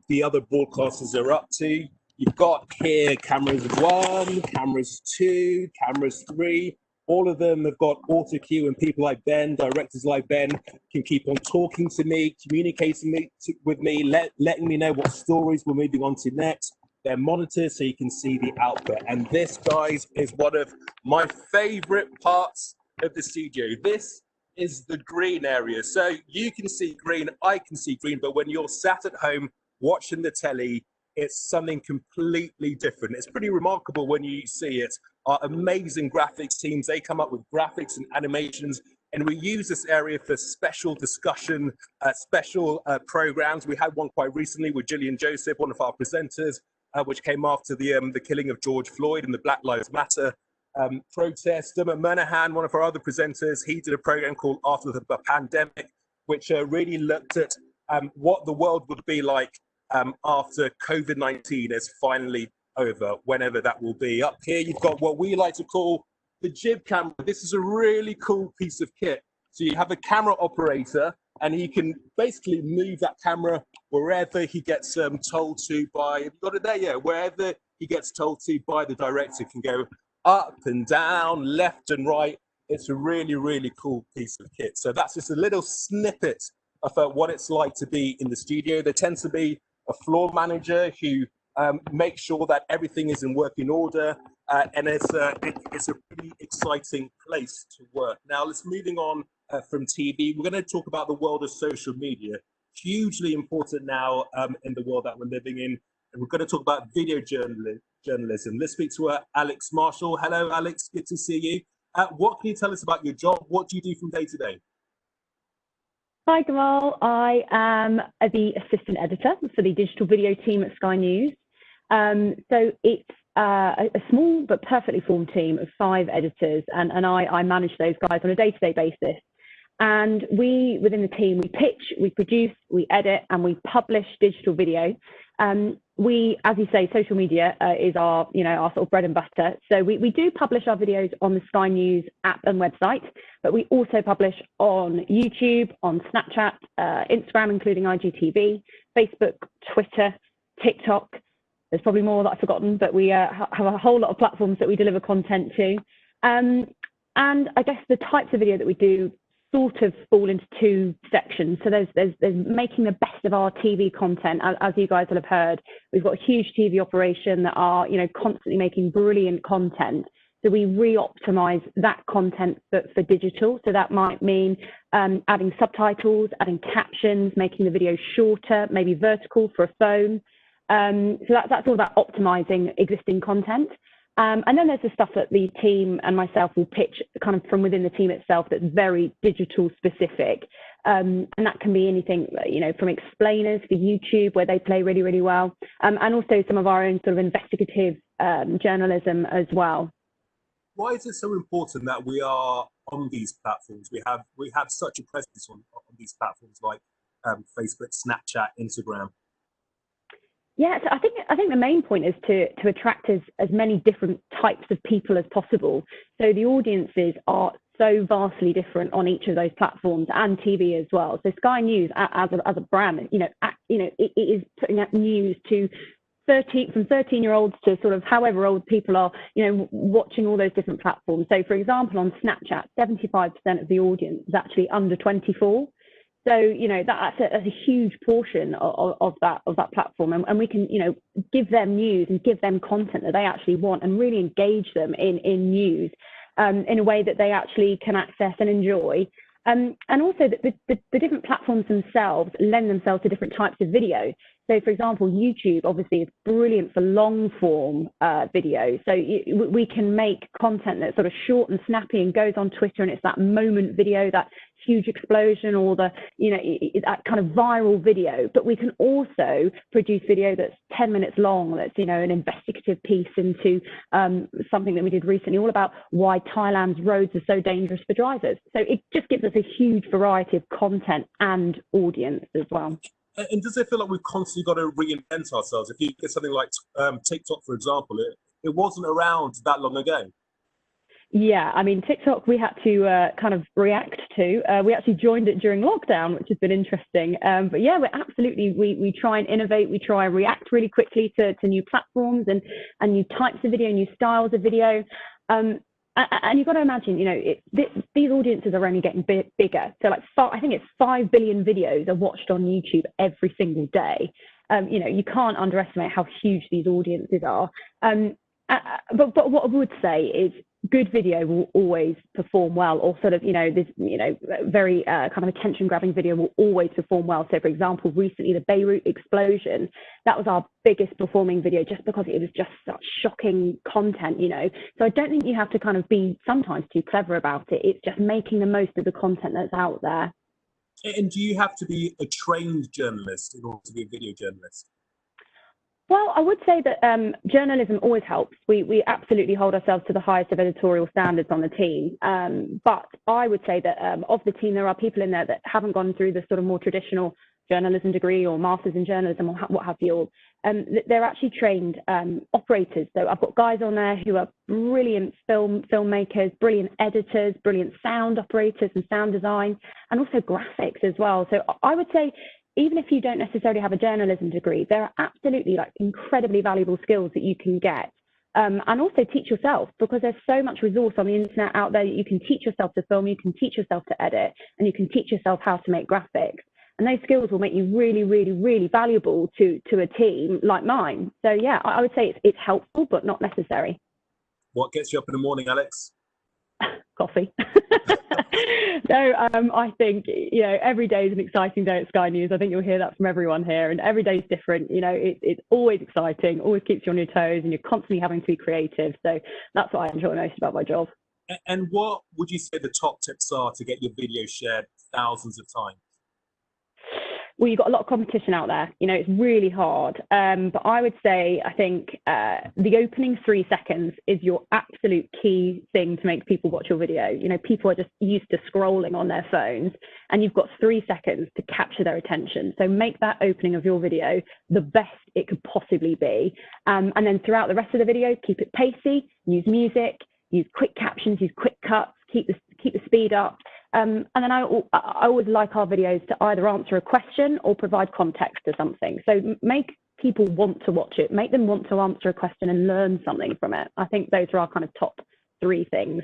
[SPEAKER 1] the other broadcasters are up to. You've got here cameras 1, cameras 2, cameras 3. All of them have got auto cue, and people like Ben, directors like Ben, can keep on talking to me, communicating with me, letting me know what stories we're moving on to next. Their monitors so you can see the output. And this, guys, is one of my favorite parts of the studio. This is the green area. So you can see green, I can see green, but when you're sat at home watching the telly, it's something completely different. It's pretty remarkable when you see it. Our amazing graphics teams, they come up with graphics and animations, and we use this area for special discussion, special programs. We had one quite recently with Gillian Joseph, one of our presenters, which came after the killing of George Floyd and the Black Lives Matter protest. Dermot Monahan, one of our other presenters, he did a program called After the Pandemic, which really looked at what the world would be like after COVID-19 is finally over, whenever that will be. Up here, you've got what we like to call the jib camera. This is a really cool piece of kit. So you have a camera operator, and he can basically move that camera wherever he gets told to by, have you got it there? Yeah, wherever he gets told to by the director. Can go up and down, left and right. It's a really, really cool piece of kit. So that's just a little snippet of what it's like to be in the studio. There tends to be a floor manager who makes sure that everything is in working order, and it's a pretty exciting place to work. Now, let's moving on from TV. We're going to talk about the world of social media, hugely important now in the world that we're living in. And we're going to talk about video journalism. Let's speak to Alex Marshall. Hello, Alex. Good to see you. What can you tell us about your job? What do you do from day to day?
[SPEAKER 6] Hi, Gamal. I am the assistant editor for the digital video team at Sky News. So it's a small but perfectly formed team of 5 editors, and I manage those guys on a day-to-day basis. And we, within the team, we pitch, we produce, we edit, and we publish digital video. We, as you say, social media is our sort of bread and butter. So we do publish our videos on the Sky News app and website, but we also publish on YouTube, on Snapchat, Instagram, including IGTV, Facebook, Twitter, TikTok. There's probably more that I've forgotten, but we have a whole lot of platforms that we deliver content to. And I guess the types of video that we do sort of fall into 2 sections. So there's making the best of our TV content, as you guys will have heard. We've got a huge TV operation that are constantly making brilliant content. So we re-optimize that content for digital. So that might mean adding subtitles, adding captions, making the video shorter, maybe vertical for a phone. So that's all about optimizing existing content. And then there's the stuff that the team and myself will pitch kind of from within the team itself that's very digital specific. And that can be anything, you know, from explainers for YouTube, where they play really, really well, and also some of our own sort of investigative journalism as well.
[SPEAKER 1] Why is it so important that we are on these platforms? We have such a presence on these platforms like Facebook, Snapchat, Instagram.
[SPEAKER 6] Yeah, so I think the main point is to attract as many different types of people as possible. So the audiences are so vastly different on each of those platforms, and TV as well. So Sky News as a brand, it is putting out news to from 13-year-olds to sort of however old people are, watching all those different platforms. So for example, on Snapchat, 75% of the audience is actually under 24. So, that's a huge portion of that platform. And we can, give them news and give them content that they actually want, and really engage them in news in a way that they actually can access and enjoy. And also the different platforms themselves lend themselves to different types of video. So, for example, YouTube obviously is brilliant for long form video. So we can make content that's sort of short and snappy and goes on Twitter, and it's that moment video, that huge explosion, or that kind of viral video. But we can also produce video that's 10 minutes long, that's an investigative piece into something that we did recently, all about why Thailand's roads are so dangerous for drivers. So it just gives us a huge variety of content and audience as well.
[SPEAKER 1] And does it feel like we've constantly got to reinvent ourselves? If you get something like TikTok, for example, it wasn't around that long ago.
[SPEAKER 6] Yeah, I mean, TikTok, we had to kind of react to. We actually joined it during lockdown, which has been interesting. But yeah, we try and innovate. We try and react really quickly to new platforms and new types of video, new styles of video. And you've got to imagine, these audiences are only getting bigger. So I think it's 5 billion videos are watched on YouTube every single day. You can't underestimate how huge these audiences are. But what I would say is good video will always perform well, or sort of, very kind of attention-grabbing video will always perform well. So, for example, recently the Beirut explosion, that was our biggest performing video, just because it was just such shocking content, So I don't think you have to kind of be sometimes too clever about it. It's just making the most of the content that's out there.
[SPEAKER 1] And do you have to be a trained journalist in order to be a video journalist?
[SPEAKER 6] Well, I would say that journalism always helps. We absolutely hold ourselves to the highest of editorial standards on the team. But I would say that of the team, there are people in there that haven't gone through the sort of more traditional journalism degree or masters in journalism or what have you. They're actually trained operators. So I've got guys on there who are brilliant filmmakers, brilliant editors, brilliant sound operators and sound design, and also graphics as well. So I would say, even if you don't necessarily have a journalism degree, there are absolutely incredibly valuable skills that you can get. And also teach yourself, because there's so much resource on the internet out there that you can teach yourself to film, you can teach yourself to edit, and you can teach yourself how to make graphics. And those skills will make you really, really, really valuable to a team like mine. So yeah, I would say it's helpful, but not necessary.
[SPEAKER 1] What gets you up in the morning, Alex?
[SPEAKER 6] Coffee. No, I think every day is an exciting day at Sky News. I think you'll hear that from everyone here, and every day is different. It's always exciting, always keeps you on your toes, and you're constantly having to be creative. So that's what I enjoy most about my job.
[SPEAKER 1] And what would you say the top tips are to get your video shared thousands of times?
[SPEAKER 6] Well, you've got a lot of competition out there. It's really hard. But I would say, I think the opening 3 seconds is your absolute key thing to make people watch your video. People are just used to scrolling on their phones, and you've got 3 seconds to capture their attention. So make that opening of your video the best it could possibly be. And then throughout the rest of the video, keep it pacey, use music, use quick captions, use quick cuts, keep the speed up. And then I always like our videos to either answer a question or provide context to something. So make people want to watch it, make them want to answer a question and learn something from it. I think those are our kind of top 3 things.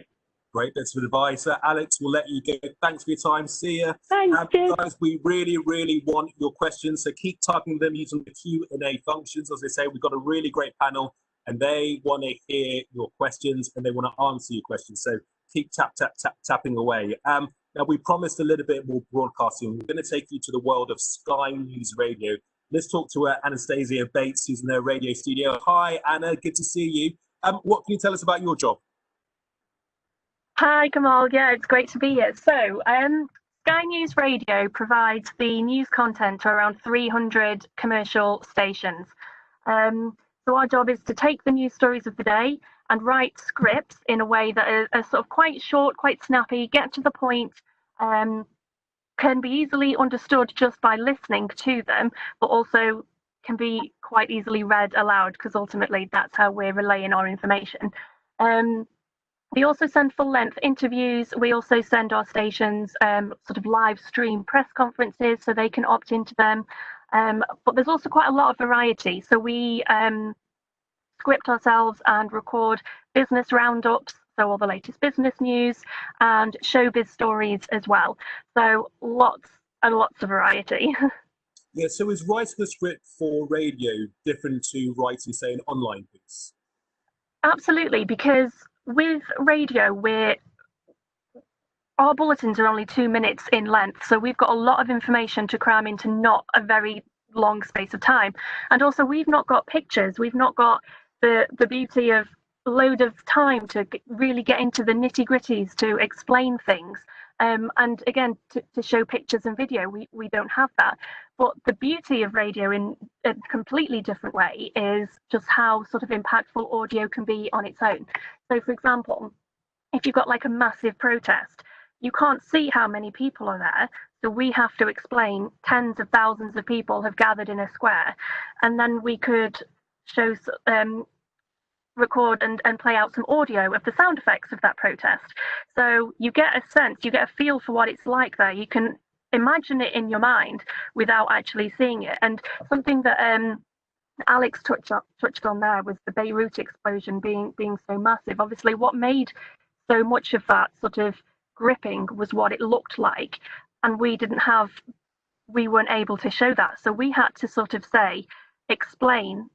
[SPEAKER 1] Great bits of advice. Alex, we'll let you go. Thanks for your time. See ya.
[SPEAKER 6] Thanks,
[SPEAKER 1] guys, we really, really want your questions. So keep typing them using the Q&A functions. As I say, we've got a really great panel, and they want to hear your questions and they want to answer your questions. So keep tapping away. Now, we promised a little bit more broadcasting. We're going to take you to the world of Sky News Radio. Let's talk to Anastasia Bates, who's in the radio studio. Hi, Anna. Good to see you. What can you tell us about your job?
[SPEAKER 7] Hi, Gamal. Yeah, it's great to be here. So, Sky News Radio provides the news content to around 300 commercial stations. So our job is to take the news stories of the day and write scripts in a way that are sort of quite short, quite snappy, get to the point, can be easily understood just by listening to them, but also can be quite easily read aloud, because ultimately that's how we're relaying our information. We also send full-length interviews. We also send our stations sort of live stream press conferences, so they can opt into them. But there's also quite a lot of variety. So we script ourselves and record business roundups, so all the latest business news, and showbiz stories as well. So lots and lots of variety.
[SPEAKER 1] Yeah, so is writing a script for radio different to writing, say, an online piece?
[SPEAKER 7] Absolutely, because with radio, our bulletins are only 2 minutes in length, so we've got a lot of information to cram into not a very long space of time. And also, we've not got pictures, we've not got the beauty of a load of time to really get into the nitty-gritties, to explain things. And again, to show pictures and video, we don't have that. But the beauty of radio in a completely different way is just how sort of impactful audio can be on its own. So, for example, if you've got like a massive protest, you can't see how many people are there. So we have to explain tens of thousands of people have gathered in a square. And then we could show, record and play out some audio of the sound effects of that protest. So you get a sense, you get a feel for what it's like there. You can imagine it in your mind without actually seeing it. And something that Alex touched on there was the Beirut explosion being so massive. Obviously, what made so much of that sort of gripping was what it looked like, and we weren't able to show that. So we had to sort of explain,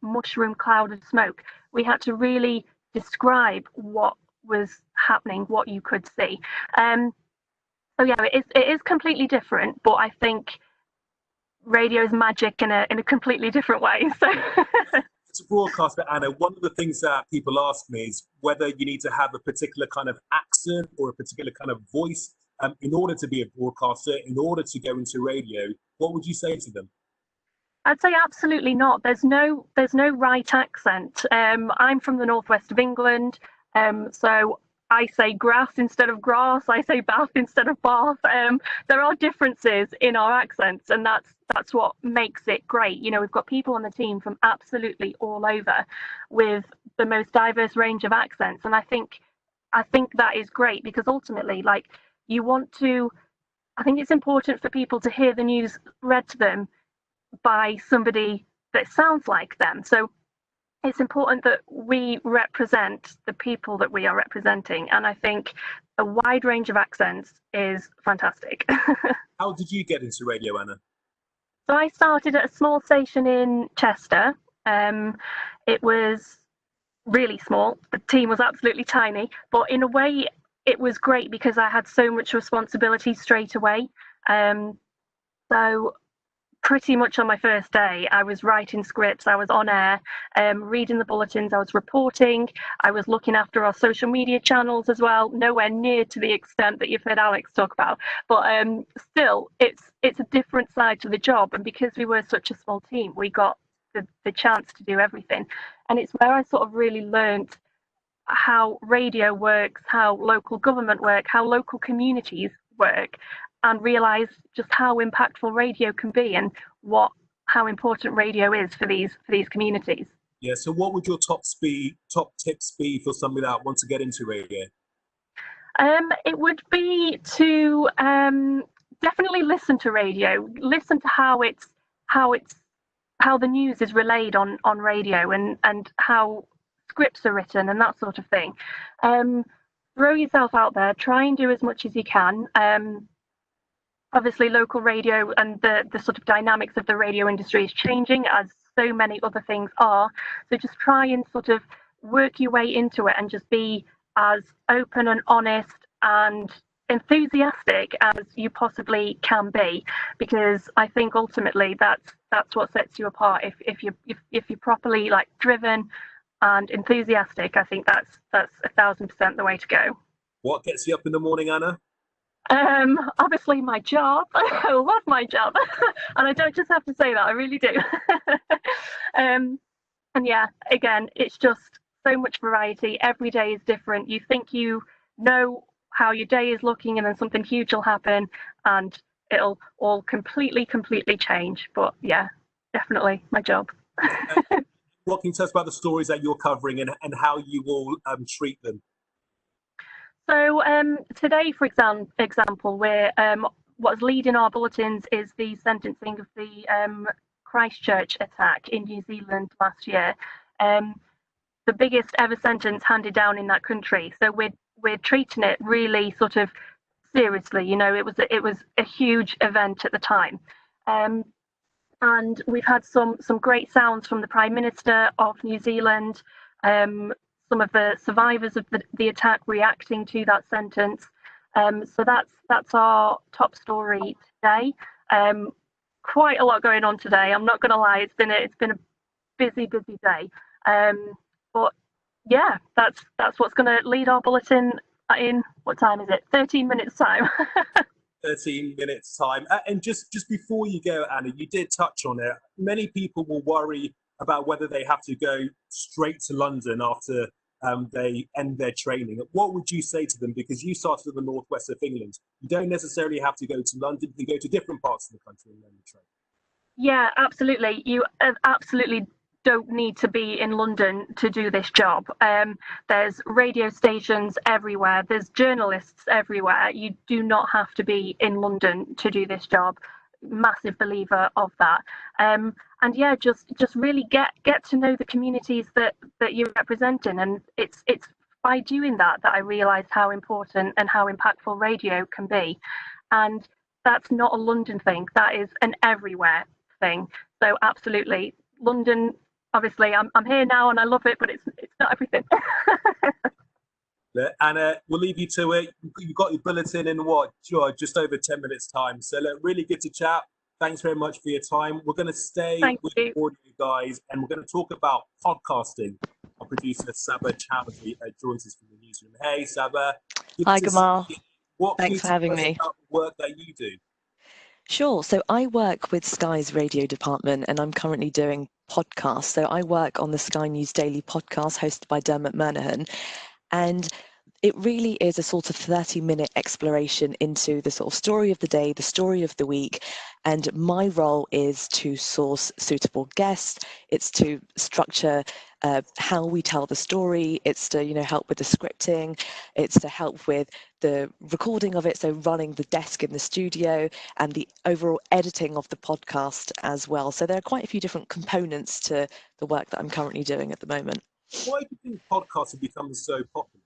[SPEAKER 7] mushroom cloud of smoke. We had to really describe what was happening, what you could see. So yeah, it is completely different, but I think radio is magic in a completely different way. So
[SPEAKER 1] as a broadcaster, Anna, one of the things that people ask me is whether you need to have a particular kind of accent or a particular kind of voice in order to be a broadcaster, in order to go into radio. What would you say to them?
[SPEAKER 7] I'd say absolutely not. There's no right accent. I'm from the northwest of England, so I say grass instead of grass. I say bath instead of bath. There are differences in our accents, and that's what makes it great. We've got people on the team from absolutely all over with the most diverse range of accents, and I think that is great, because ultimately, I think it's important for people to hear the news read to them by somebody that sounds like them. So it's important that we represent the people that we are representing, and I think a wide range of accents is fantastic.
[SPEAKER 1] How did you get into radio, Anna?
[SPEAKER 7] So I started at a small station in Chester. It was really small. The team was absolutely tiny, but in a way it was great because I had so much responsibility straight away. So pretty much on my first day, I was writing scripts, I was on air, reading the bulletins, I was reporting, I was looking after our social media channels as well, nowhere near to the extent that you've heard Alex talk about, but still, it's a different side to the job, and because we were such a small team, we got the chance to do everything, and it's where I sort of really learned how radio works, how local government work, how local communities work, and realise just how impactful radio can be and how important radio is for these communities.
[SPEAKER 1] Yeah. So, what would your top tips be for somebody that wants to get into radio?
[SPEAKER 7] It would be to definitely listen to radio. Listen to how the news is relayed on radio and how scripts are written and that sort of thing. Throw yourself out there. Try and do as much as you can. Obviously, local radio and the sort of dynamics of the radio industry is changing as so many other things are. So just try and sort of work your way into it and just be as open and honest and enthusiastic as you possibly can be, because I think ultimately that's what sets you apart. If you're properly like driven and enthusiastic, I think that's 1000% the way to go.
[SPEAKER 1] What gets you up in the morning, Anna?
[SPEAKER 7] Obviously my job. I love my job, and I don't just have to say that, I really do. And yeah, again, it's just so much variety. Every day is different. You think you know how your day is looking, and then something huge will happen, and it'll all completely change. But yeah, definitely my job.
[SPEAKER 1] What can you tell us about the stories that you're covering and how you will treat them?
[SPEAKER 7] So today, for example, we're what's leading our bulletins is the sentencing of the Christchurch attack in New Zealand last year, the biggest ever sentence handed down in that country. So we're treating it really sort of seriously. You know, it was a huge event at the time, and we've had some great sounds from the Prime Minister of New Zealand. Some of the survivors of the attack reacting to that sentence. So that's our top story today. Quite a lot going on today. I'm not going to lie, it's been a busy day. But yeah, that's what's going to lead our bulletin in, what time is it? 13 minutes time.
[SPEAKER 1] 13 minutes time. And just before you go, Anna, you did touch on it. Many people will worry about whether they have to go straight to London after they end their training. What would you say to them? Because you started in the northwest of England. You don't necessarily have to go to London. You can go to different parts of the country and learn the trade. Yeah,
[SPEAKER 7] absolutely. You absolutely don't need to be in London to do this job. There's radio stations everywhere. There's journalists everywhere. You do not have to be in London to do this job. Massive believer of that. And yeah, just really get to know the communities that you're representing, and it's by doing that I realised how important and how impactful radio can be. And that's not a London thing, that is an everywhere thing. So absolutely, London, obviously I'm here now and I love it, but it's not everything.
[SPEAKER 1] Anna, we'll leave you to it. You've got your bulletin in what, just over 10 minutes time. So really good to chat. Thanks very much for your time. We're going to stay with the audio guys, and we're going to talk about podcasting. Our producer Saba Chowdhury joins us from the newsroom. Hey Saba.
[SPEAKER 8] Hi Gamal.
[SPEAKER 1] Thanks for having me. About the work that you do?
[SPEAKER 8] Sure. So I work with Sky's radio department, and I'm currently doing podcasts. So I work on the Sky News Daily podcast hosted by Dermot Murnahan. And it really is a sort of 30-minute exploration into the sort of story of the day, the story of the week. And my role is to source suitable guests. It's to structure how we tell the story. It's to, help with the scripting. It's to help with the recording of it, so running the desk in the studio and the overall editing of the podcast as well. So there are quite a few different components to the work that I'm currently doing at the moment.
[SPEAKER 1] Why do you think podcasts have become so popular?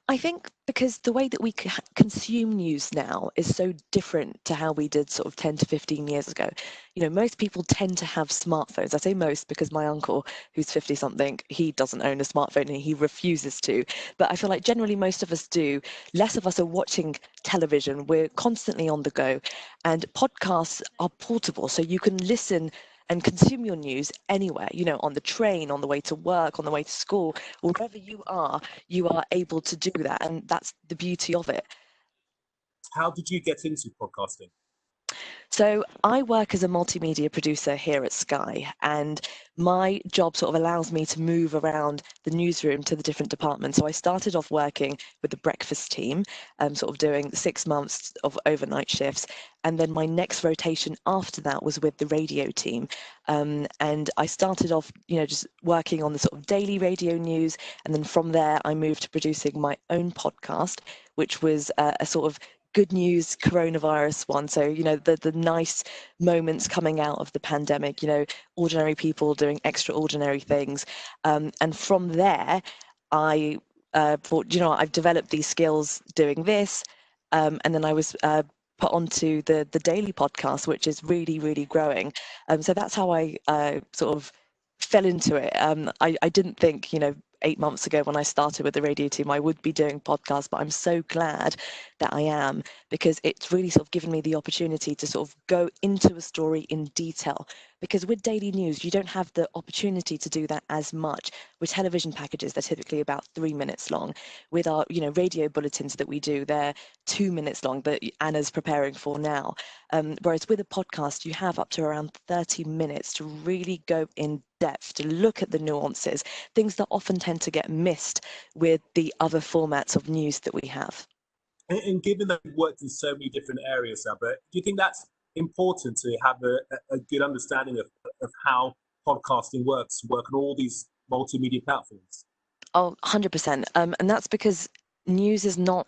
[SPEAKER 8] I think because the way that we consume news now is so different to how we did sort of 10 to 15 years ago. Most people tend to have smartphones. I say most because my uncle, who's 50 something, he doesn't own a smartphone and he refuses to. But I feel like generally most of us do. Less of us are watching television. We're constantly on the go. And podcasts are portable, so you can listen and consume your news anywhere, on the train, on the way to work, on the way to school, wherever you are able to do that. And that's the beauty of it.
[SPEAKER 1] How did you get into podcasting?
[SPEAKER 8] So I work as a multimedia producer here at Sky, and my job sort of allows me to move around the newsroom to the different departments. So I started off working with the breakfast team, sort of doing 6 months of overnight shifts. And then my next rotation after that was with the radio team. And I started off, just working on the sort of daily radio news. And then from there, I moved to producing my own podcast, which was a sort of good news coronavirus one. So, the nice moments coming out of the pandemic, ordinary people doing extraordinary things. And from there, I thought, I've developed these skills doing this. And then I was put onto the daily podcast, which is really growing. So that's how I sort of fell into it. I didn't think, 8 months ago when I started with the radio team, I would be doing podcasts, but I'm so glad that I am, because it's really sort of given me the opportunity to sort of go into a story in detail. Because with daily news, you don't have the opportunity to do that as much. With television packages, they're typically about 3 minutes long. With our, radio bulletins that we do, they're 2 minutes long, that Anna's preparing for now. Whereas with a podcast, you have up to around 30 minutes to really go in depth, to look at the nuances, things that often tend to get missed with the other formats of news that we have.
[SPEAKER 1] And given that you've worked in so many different areas, Albert, do you think that's important to have a good understanding of how podcasting works, work on all these multimedia platforms?
[SPEAKER 8] Oh, 100%. And that's because news is not,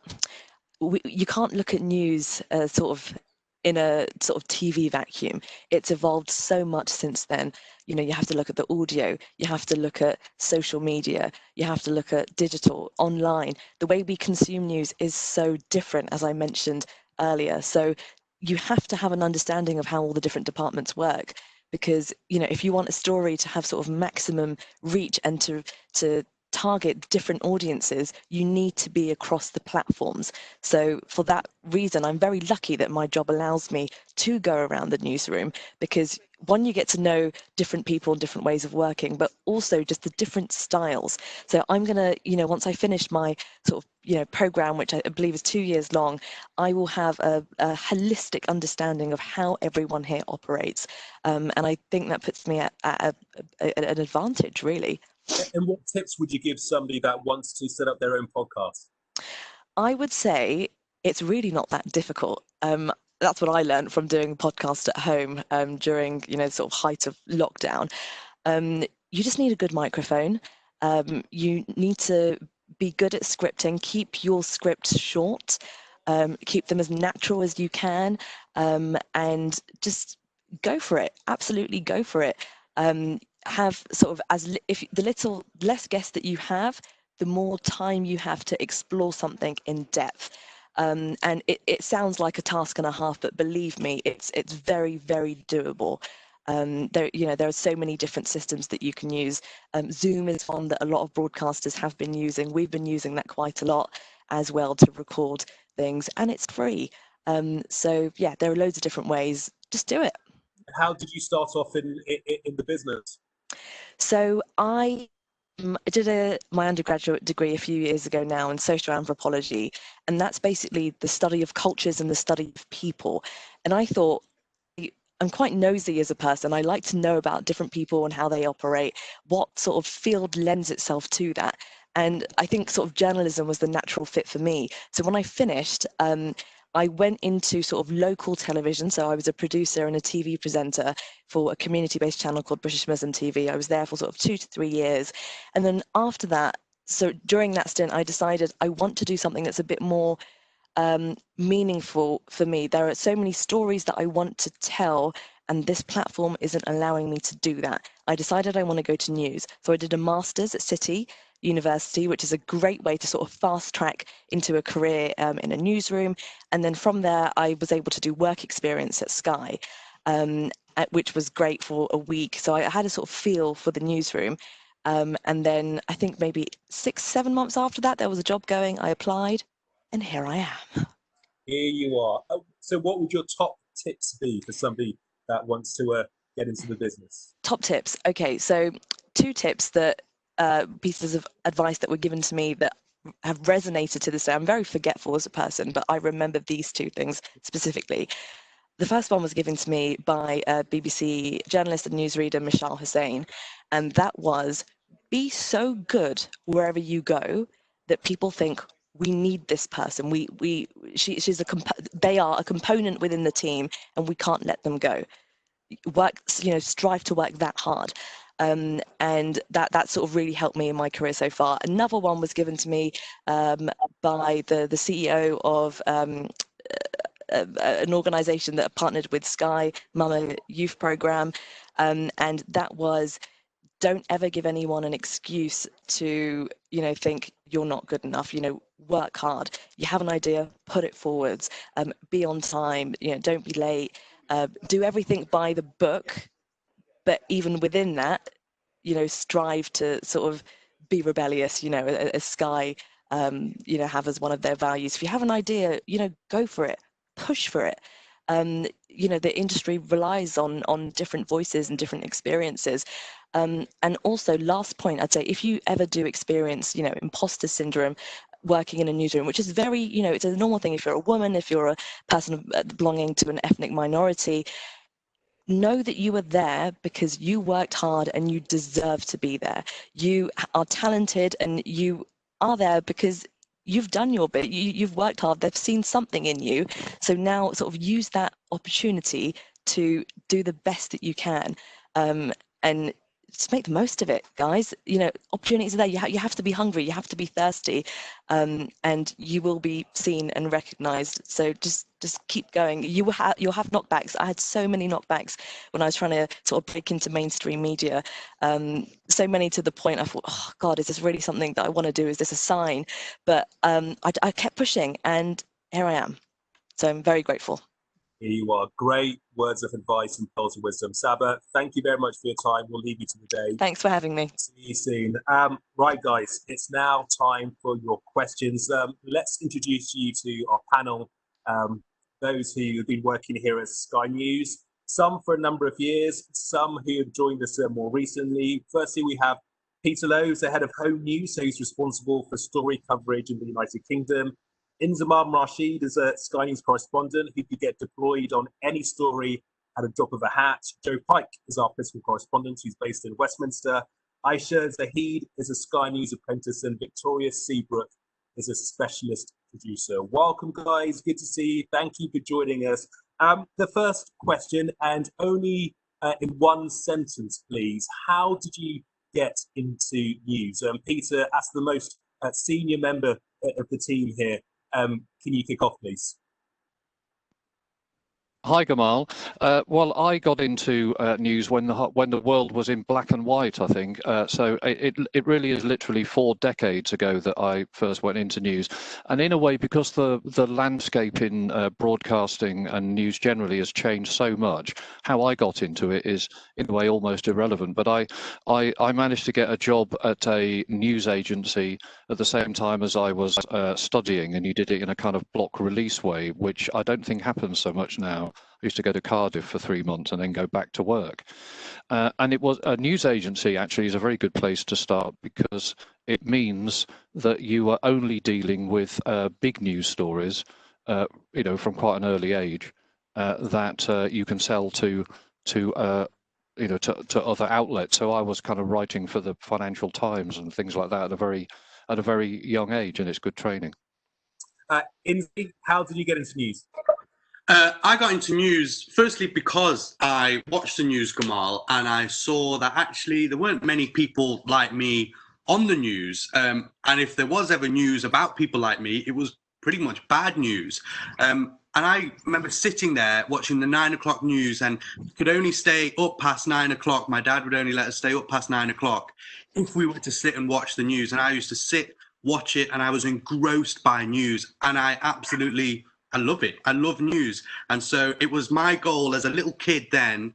[SPEAKER 8] you can't look at news sort of in a sort of TV vacuum. It's evolved so much since then. You have to look at the audio, you have to look at social media, you have to look at digital, online. The way we consume news is so different, as I mentioned earlier. So you have to have an understanding of how all the different departments work, because if you want a story to have sort of maximum reach and to target different audiences, you need to be across the platforms. So for that reason, I'm very lucky that my job allows me to go around the newsroom, because one, you get to know different people and different ways of working, but also just the different styles. So I'm going to, once I finish my sort of, program, which I believe is 2 years long, I will have a holistic understanding of how everyone here operates. And I think that puts me at an advantage, really.
[SPEAKER 1] And what tips would you give somebody that wants to set up their own podcast?
[SPEAKER 8] I would say it's really not that difficult. That's what I learned from doing a podcast at home during, sort of height of lockdown. You just need a good microphone. You need to be good at scripting. Keep your scripts short. Keep them as natural as you can, and just go for it. Absolutely go for it. Have sort of if the little less guests that you have, the more time you have to explore something in depth. And it sounds like a task and a half, but believe me, it's very doable. There are so many different systems that you can use. Zoom is one that a lot of broadcasters have been using. We've been using that quite a lot as well to record things, and it's free. So yeah, there are loads of different ways. Just do it.
[SPEAKER 1] How did you start off in the business?
[SPEAKER 8] So I did my undergraduate degree a few years ago now in social anthropology, and that's basically the study of cultures and the study of people. And I thought, I'm quite nosy as a person. I like to know about different people and how they operate, what sort of field lends itself to that. And I think sort of journalism was the natural fit for me. So when I finished, I went into sort of local television. So I was a producer and a TV presenter for a community-based channel called British Muslim TV. I was there for sort of 2 to 3 years. And then after that, so during that stint, I decided I want to do something that's a bit more meaningful for me. There are so many stories that I want to tell, and this platform isn't allowing me to do that. I decided I want to go to news. So I did a master's at City University, which is a great way to sort of fast track into a career in a newsroom. And then from there, I was able to do work experience at Sky, which was great for a week. So I had a sort of feel for the newsroom. And then I think maybe 6-7 months after that, there was a job going. I applied, and here I am.
[SPEAKER 1] Here you are. So what would your top tips be for somebody that wants to get into the business?
[SPEAKER 8] Top tips. Okay, so 2 tips that pieces of advice that were given to me that have resonated to this day. I'm very forgetful as a person, but I remember these 2 things specifically. The first one was given to me by BBC journalist and newsreader Michelle Hussain, and that was, be so good wherever you go that people think, we need this person. They are a component within the team, and we can't let them go. Strive to work that hard. And that sort of really helped me in my career so far. Another one was given to me by the CEO of an organisation that partnered with Sky, Mama Youth Programme, and that was, don't ever give anyone an excuse to, think you're not good enough. work hard. You have an idea, put it forwards, be on time, don't be late, do everything by the book, but even within that, strive to sort of be rebellious, as Sky, have as one of their values. If you have an idea, go for it, push for it. The industry relies on different voices and different experiences. And also, last point, I'd say, if you ever do experience, imposter syndrome, working in a newsroom, which is very, it's a normal thing if you're a woman, if you're a person belonging to an ethnic minority, know that you are there because you worked hard and you deserve to be there. You are talented and you are there because you've done your bit. You've worked hard. They've seen something in you. So now sort of use that opportunity to do the best that you can. And just make the most of it, guys. Opportunities are there. You have to be hungry. You have to be thirsty, and you will be seen and recognised. So just keep going. You'll have knockbacks. I had so many knockbacks when I was trying to sort of break into mainstream media. So many to the point I thought, oh God, is this really something that I want to do? Is this a sign? But I kept pushing, and here I am. So I'm very grateful.
[SPEAKER 1] Here you are. Great words of advice and pearls of wisdom. Saba, thank you very much for your time. We'll leave you to the day.
[SPEAKER 8] Thanks for having me.
[SPEAKER 1] See you soon. Right, guys, it's now time for your questions. Let's introduce you to our panel, those who have been working here at Sky News, some for a number of years, some who have joined us more recently. Firstly, we have Peter Lowe, who's the head of Home News, so he's responsible for story coverage in the United Kingdom. Inzamam Rashid is a Sky News correspondent who could get deployed on any story at a drop of a hat. Joe Pike is our political correspondent who's based in Westminster. Aisha Zahid is a Sky News apprentice, and Victoria Seabrook is a specialist producer. Welcome, guys. Good to see you. Thank you for joining us. The first question, and only in one sentence, please. How did you get into news? Peter, as the most senior member of the team here, can you kick off, please?
[SPEAKER 9] Hi, Gamal. Well, I got into news when the world was in black and white, I think. So it really is literally 4 decades ago that I first went into news. And in a way, because the landscape in broadcasting and news generally has changed so much, how I got into it is in a way almost irrelevant. But I managed to get a job at a news agency at the same time as I was studying, and you did it in a kind of block release way, which I don't think happens so much now. I used to go to Cardiff for 3 months and then go back to work. And it was a news agency actually is a very good place to start because it means that you are only dealing with big news stories, from quite an early age that you can sell to other outlets. So I was kind of writing for the Financial Times and things like that at a very young age, and it's good training.
[SPEAKER 1] Inzi, how did you get into news?
[SPEAKER 10] I got into news firstly because I watched the news, Gamal, and I saw that actually there weren't many people like me on the news. And if there was ever news about people like me, it was pretty much bad news. And I remember sitting there watching the 9 o'clock news and could only stay up past 9 o'clock. My dad would only let us stay up past 9 o'clock if we were to sit and watch the news. And I used to sit, watch it, and I was engrossed by news. And I love it. I love news. And so it was my goal as a little kid then,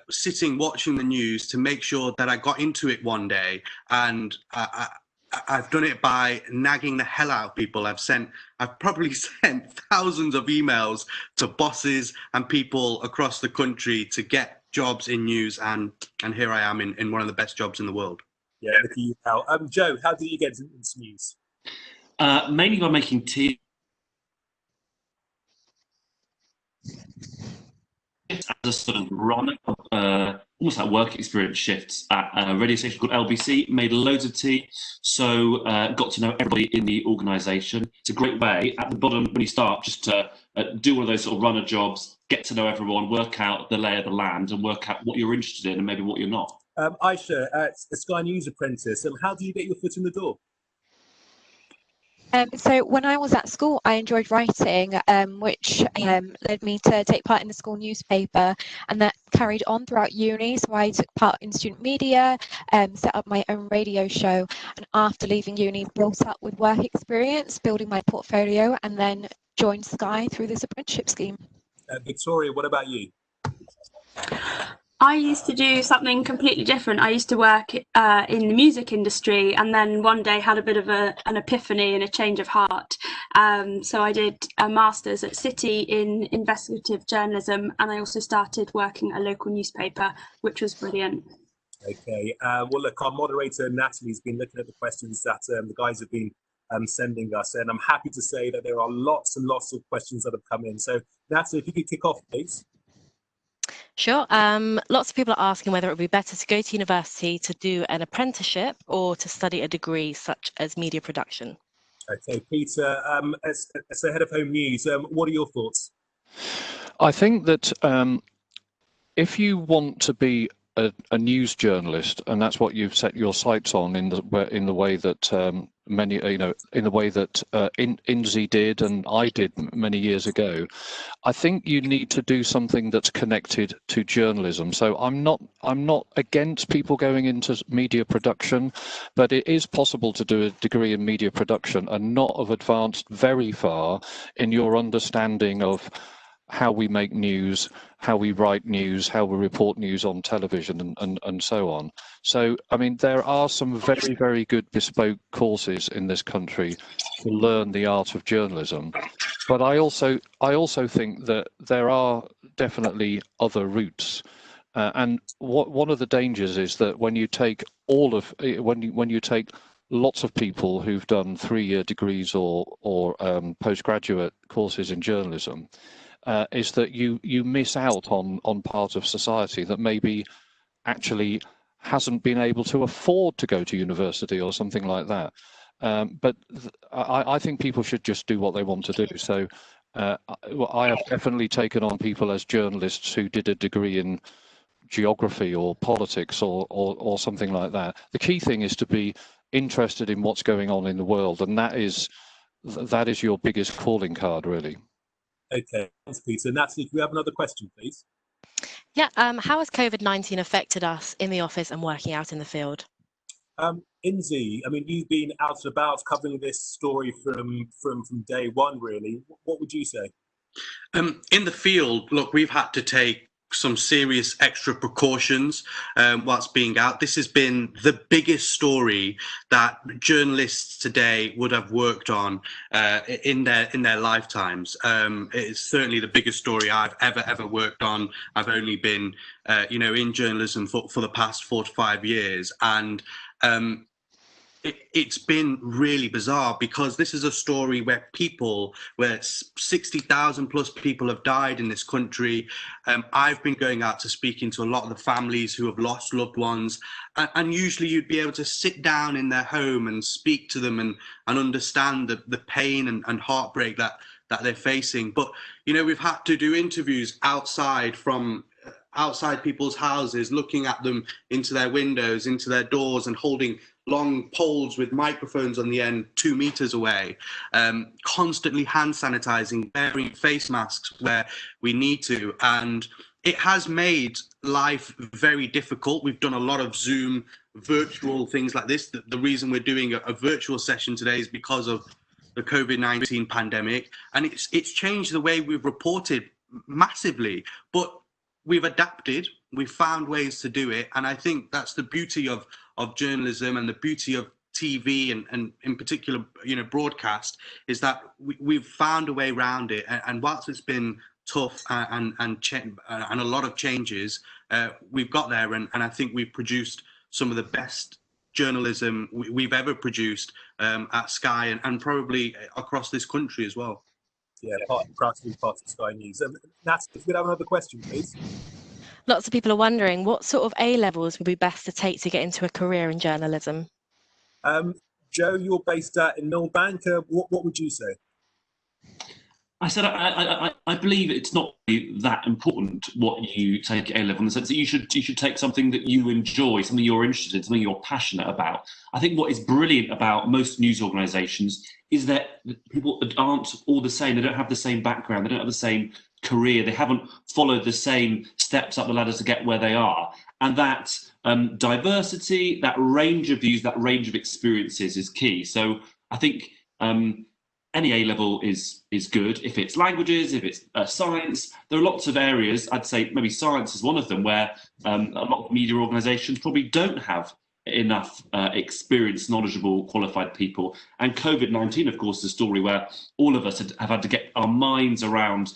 [SPEAKER 10] sitting, watching the news to make sure that I got into it one day. And I've done it by nagging the hell out of people. I've probably sent thousands of emails to bosses and people across the country to get jobs in news. And here I am in one of the best jobs in the world.
[SPEAKER 1] Yeah, look at you now. Joe, how did you get into news?
[SPEAKER 11] Mainly by making tea. As a sort of runner, almost like work experience shifts at a radio station called LBC, made loads of tea, so got to know everybody in the organisation. It's a great way at the bottom when you start just to do one of those sort of runner jobs, get to know everyone, work out the lay of the land and work out what you're interested in and maybe what you're not.
[SPEAKER 1] Aisha, a Sky News apprentice, how do you get your foot in the door?
[SPEAKER 4] So when I was at school, I enjoyed writing, which led me to take part in the school newspaper, and that carried on throughout uni. So I took part in student media, set up my own radio show, and after leaving uni, built up with work experience, building my portfolio, and then joined Sky through this apprenticeship scheme.
[SPEAKER 1] Victoria, what about you?
[SPEAKER 12] I used to do something completely different. I used to work in the music industry, and then one day had a bit of an epiphany and a change of heart. So I did a master's at City in investigative journalism, and I also started working at a local newspaper, which was brilliant.
[SPEAKER 1] Okay, well, look, our moderator, Natalie's been looking at the questions that the guys have been sending us, and I'm happy to say that there are lots and lots of questions that have come in. So, Natalie, if you could kick off, please.
[SPEAKER 13] Sure. Lots of people are asking whether it would be better to go to university to do an apprenticeship or to study a degree such as media production.
[SPEAKER 1] Okay, Peter, as the head of Home News, what are your thoughts?
[SPEAKER 9] I think that if you want to be a news journalist, and that's what you've set your sights on in the way that many, in the way that Inzi did and I did many years ago, I think you need to do something that's connected to journalism. So I'm not against people going into media production, but it is possible to do a degree in media production and not have advanced very far in your understanding of how we make news, how we write news, how we report news on television, and so on. So, I mean, there are some very, very good bespoke courses in this country to learn the art of journalism. But I also think that there are definitely other routes. And one of the dangers is that when you take when you take lots of people who've done 3-year degrees or postgraduate courses in journalism, is that you miss out on part of society that maybe actually hasn't been able to afford to go to university or something like that. But I think people should just do what they want to do. So I have definitely taken on people as journalists who did a degree in geography or politics or something like that. The key thing is to be interested in what's going on in the world, and that is your biggest calling card, really.
[SPEAKER 1] Okay, thanks, Peter. Natalie, can we have another question, please?
[SPEAKER 13] Yeah, how has COVID-19 affected us in the office and working out in the field?
[SPEAKER 1] Inzi, I mean, you've been out and about covering this story from day one, really. What would you say?
[SPEAKER 10] In the field, look, we've had to take some serious extra precautions whilst being out. This has been the biggest story that journalists today would have worked on in their lifetimes. It's certainly the biggest story I've ever worked on. I've only been in journalism for the past 4 to 5 years, and it's been really bizarre because this is a story where 60,000 plus people have died in this country. I've been going out to speaking to a lot of the families who have lost loved ones, and usually you'd be able to sit down in their home and speak to them and understand the pain and heartbreak that they're facing. But we've had to do interviews outside people's houses, looking at them into their windows, into their doors, and holding long poles with microphones on the end 2 meters away, constantly hand sanitizing, wearing face masks where we need to. And it has made life very difficult. We've done a lot of Zoom virtual things like this. The reason we're doing a virtual session today is because of the COVID-19 pandemic. And it's changed the way we've reported massively, but we've adapted, we've found ways to do it. And I think that's the beauty of journalism and the beauty of TV and in particular, broadcast, is that we've found a way around it. And whilst it's been tough and a lot of changes, we've got there. And I think we've produced some of the best journalism we've ever produced at Sky and probably across this country as well.
[SPEAKER 1] Yeah, proud to be part of Sky News. Natalie, if we could have another question, please.
[SPEAKER 13] Lots of people are wondering what sort of A-levels would be best to take to get into a career in journalism.
[SPEAKER 1] Joe, you're based in Millbank. What would you say?
[SPEAKER 11] I said I believe it's not really that important what you take at A-level, in the sense that you should take something that you enjoy, something you're interested in, something you're passionate about. I think what is brilliant about most news organisations is that people aren't all the same. They don't have the same background. They don't have the same career. They haven't followed the same steps up the ladder to get where they are. And that diversity, that range of views, that range of experiences is key. So I think any A-level is good. If it's languages, if it's science, there are lots of areas, I'd say maybe science is one of them, where a lot of media organisations probably don't have enough experienced, knowledgeable, qualified people. And COVID-19, of course, is a story where all of us have had to get our minds around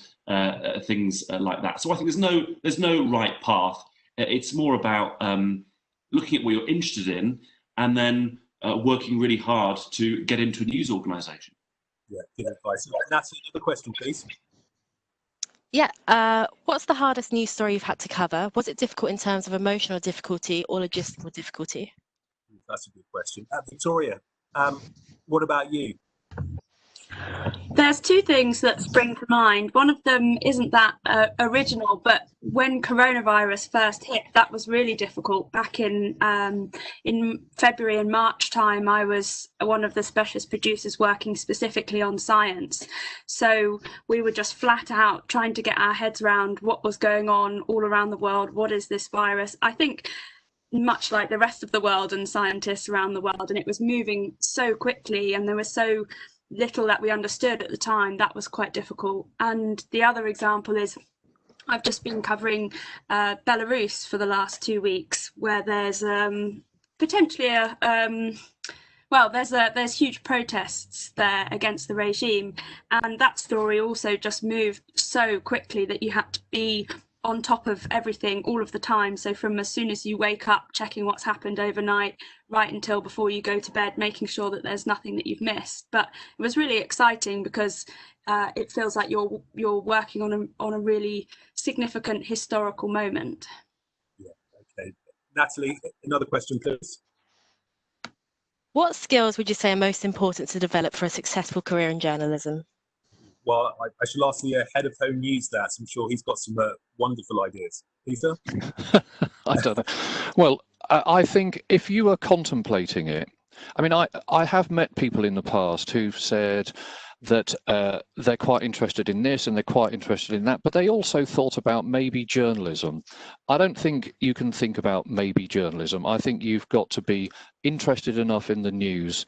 [SPEAKER 11] things like that. So I think there's no right path. It's more about looking at what you're interested in and then working really hard to get into a news organisation.
[SPEAKER 1] Yeah, good advice. Natalie, another question, please.
[SPEAKER 13] Yeah, what's the hardest news story you've had to cover? Was it difficult in terms of emotional difficulty or logistical difficulty?
[SPEAKER 1] That's a good question. Victoria, what about you?
[SPEAKER 12] There's two things that spring to mind. One of them isn't that original, but when coronavirus first hit, that was really difficult. Back in February and March time, I was one of the specialist producers working specifically on science. So we were just flat out trying to get our heads around what was going on all around the world. What is this virus? I think much like the rest of the world and scientists around the world, and it was moving so quickly and there was so little that we understood at the time. That was quite difficult. And the other example is I've just been covering Belarus for the last 2 weeks, where there's potentially there's huge protests there against the regime, and that story also just moved so quickly that you had to be on top of everything all of the time. So from as soon as you wake up, checking what's happened overnight, right until before you go to bed, making sure that there's nothing that you've missed. But it was really exciting because it feels like you're working on a really significant historical moment.
[SPEAKER 1] Yeah, okay. Natalie, another question, please.
[SPEAKER 13] What skills would you say are most important to develop for a successful career in journalism?
[SPEAKER 1] Well, I shall ask the head of home news that. I'm sure he's got some wonderful ideas. Peter?
[SPEAKER 9] I don't know. Well, I think if you are contemplating it, I mean, I have met people in the past who've said that they're quite interested in this and they're quite interested in that, but they also thought about maybe journalism. I don't think you can think about maybe journalism. I think you've got to be interested enough in the news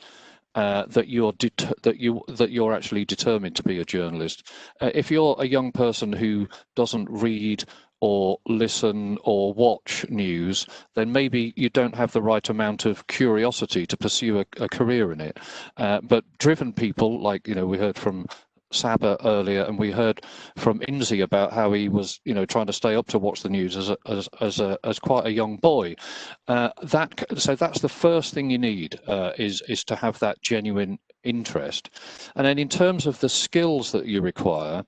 [SPEAKER 9] that you're actually determined to be a journalist. If you're a young person who doesn't read or listen or watch news, then maybe you don't have the right amount of curiosity to pursue a career in it. But driven people, like we heard from Saba earlier, and we heard from Inzi about how he was, trying to stay up to watch the news as quite a young boy. So that's the first thing you need, is to have that genuine interest. And then in terms of the skills that you require,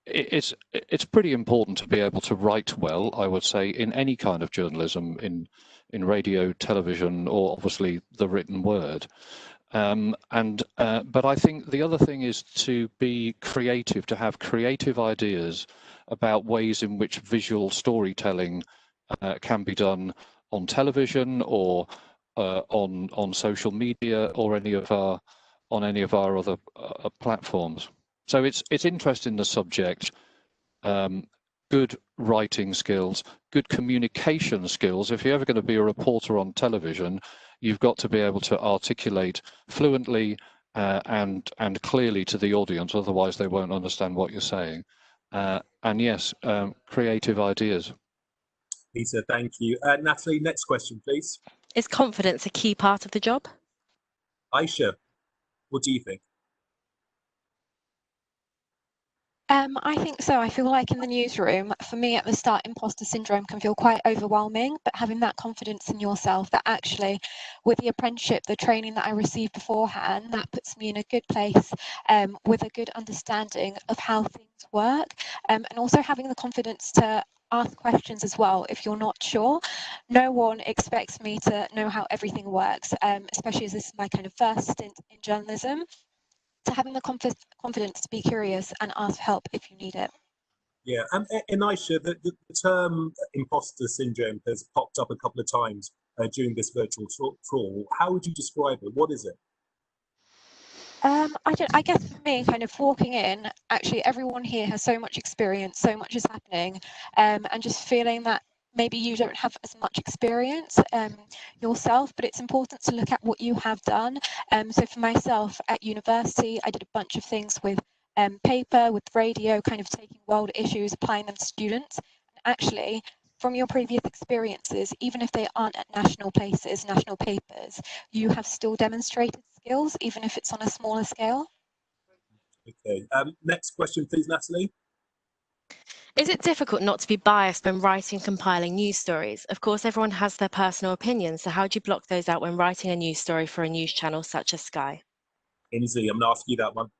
[SPEAKER 9] it's pretty important to be able to write well, I would say, in any kind of journalism, in radio, television, or obviously the written word. But I think the other thing is to be creative, to have creative ideas about ways in which visual storytelling can be done on television or on social media or on any of our other platforms. So it's interesting in the subject, good writing skills, good communication skills. If you're ever going to be a reporter on television, you've got to be able to articulate fluently and clearly to the audience, otherwise they won't understand what you're saying. And yes, creative ideas.
[SPEAKER 1] Peter, thank you. Natalie, next question, please.
[SPEAKER 13] Is confidence a key part of the job?
[SPEAKER 1] Aisha, what do you think?
[SPEAKER 4] I think so. I feel like in the newsroom, for me at the start, imposter syndrome can feel quite overwhelming, but having that confidence in yourself that actually with the apprenticeship, the training that I received beforehand, that puts me in a good place with a good understanding of how things work, and also having the confidence to ask questions as well if you're not sure. No one expects me to know how everything works, especially as this is my kind of first stint in journalism. So having the confidence to be curious and ask for help if you need it.
[SPEAKER 1] Yeah, and Aisha, the term imposter syndrome has popped up a couple of times during this virtual tour. How would you describe it? What is it?
[SPEAKER 4] I guess for me, kind of walking in, actually everyone here has so much experience, so much is happening, and just feeling that maybe you don't have as much experience yourself, but it's important to look at what you have done. So for myself at university, I did a bunch of things with paper, with radio, kind of taking world issues, applying them to students. And actually, from your previous experiences, even if they aren't at national places, national papers, you have still demonstrated skills, even if it's on a smaller scale.
[SPEAKER 1] Okay, next question, please, Natalie.
[SPEAKER 13] Is it difficult not to be biased when writing and compiling news stories? Of course, everyone has their personal opinions, so how do you block those out when writing a news story for a news channel such as Sky?
[SPEAKER 1] Inzi, I'm going to ask you that one.